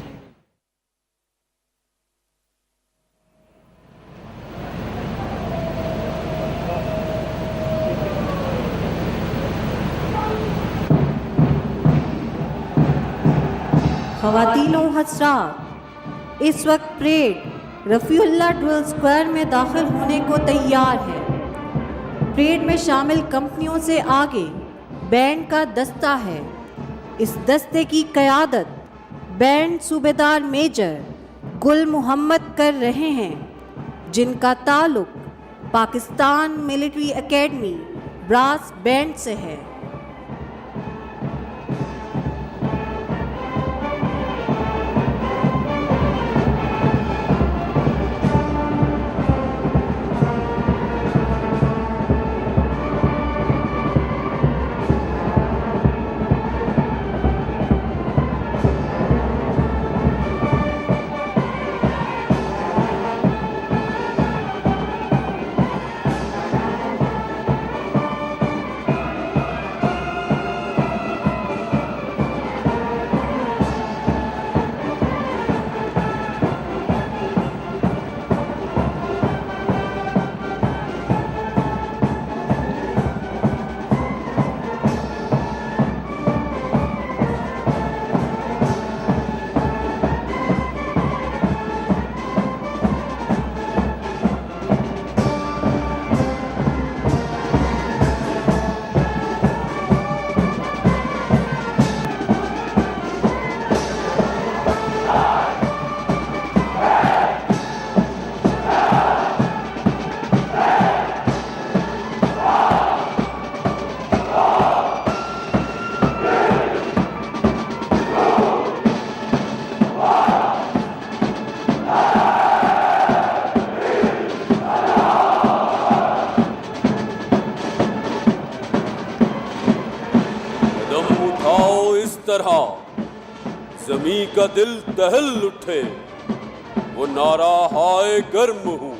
خواتین و حضرات, اس وقت پریڈ رفیع اللہ ڈرل اسکوائر میں داخل ہونے کو تیار ہے. پریڈ میں شامل کمپنیوں سے آگے بینڈ کا دستہ ہے. اس دستے کی قیادت بینڈ صوبیدار میجر گل محمد کر رہے ہیں, جن کا تعلق Pakistan military academy brass band سے ہے. طرح زمین کا دل دہل اٹھے، وہ نعرہ ہائے گرم ہوں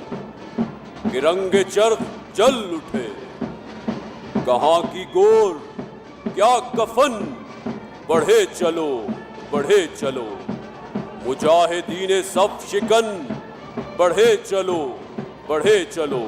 کہ رنگ چرخ جل اٹھے، کہاں کی گور کیا کفن، بڑھے چلو بڑھے چلو، مجاہدین صف شکن، بڑھے چلو بڑھے چلو۔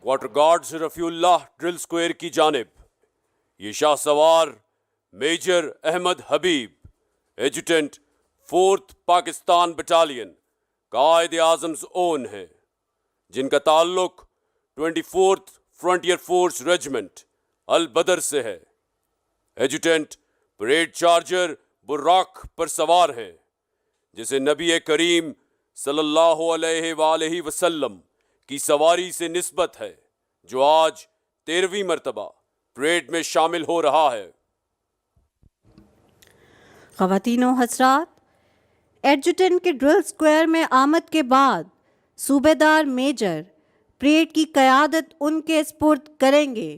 کوارٹر گارڈز رفیع اللہ ڈرل سکوئر کی جانب یہ شاہ سوار میجر احمد حبیب، ایجوٹنٹ 4th پاکستان بٹالین، قائد اعظم's اون ہیں، جن کا تعلق 24th فرنٹیئر فورس ریجمنٹ البدر سے ہے۔ ایجوٹنٹ پریڈ چارجر براق پر سوار ہیں، جسے نبی کریم صلی اللہ علیہ وآلہ وسلم کی سواری سے نسبت ہے، جو آج 13ویں مرتبہ پریڈ میں شامل ہو رہا ہے۔ خواتین و حضرات، ایڈجوٹنٹ کے ڈرل سکوئر میں آمد کے بعد صوبیدار میجر پریڈ کی قیادت ان کے سپرد کریں گے۔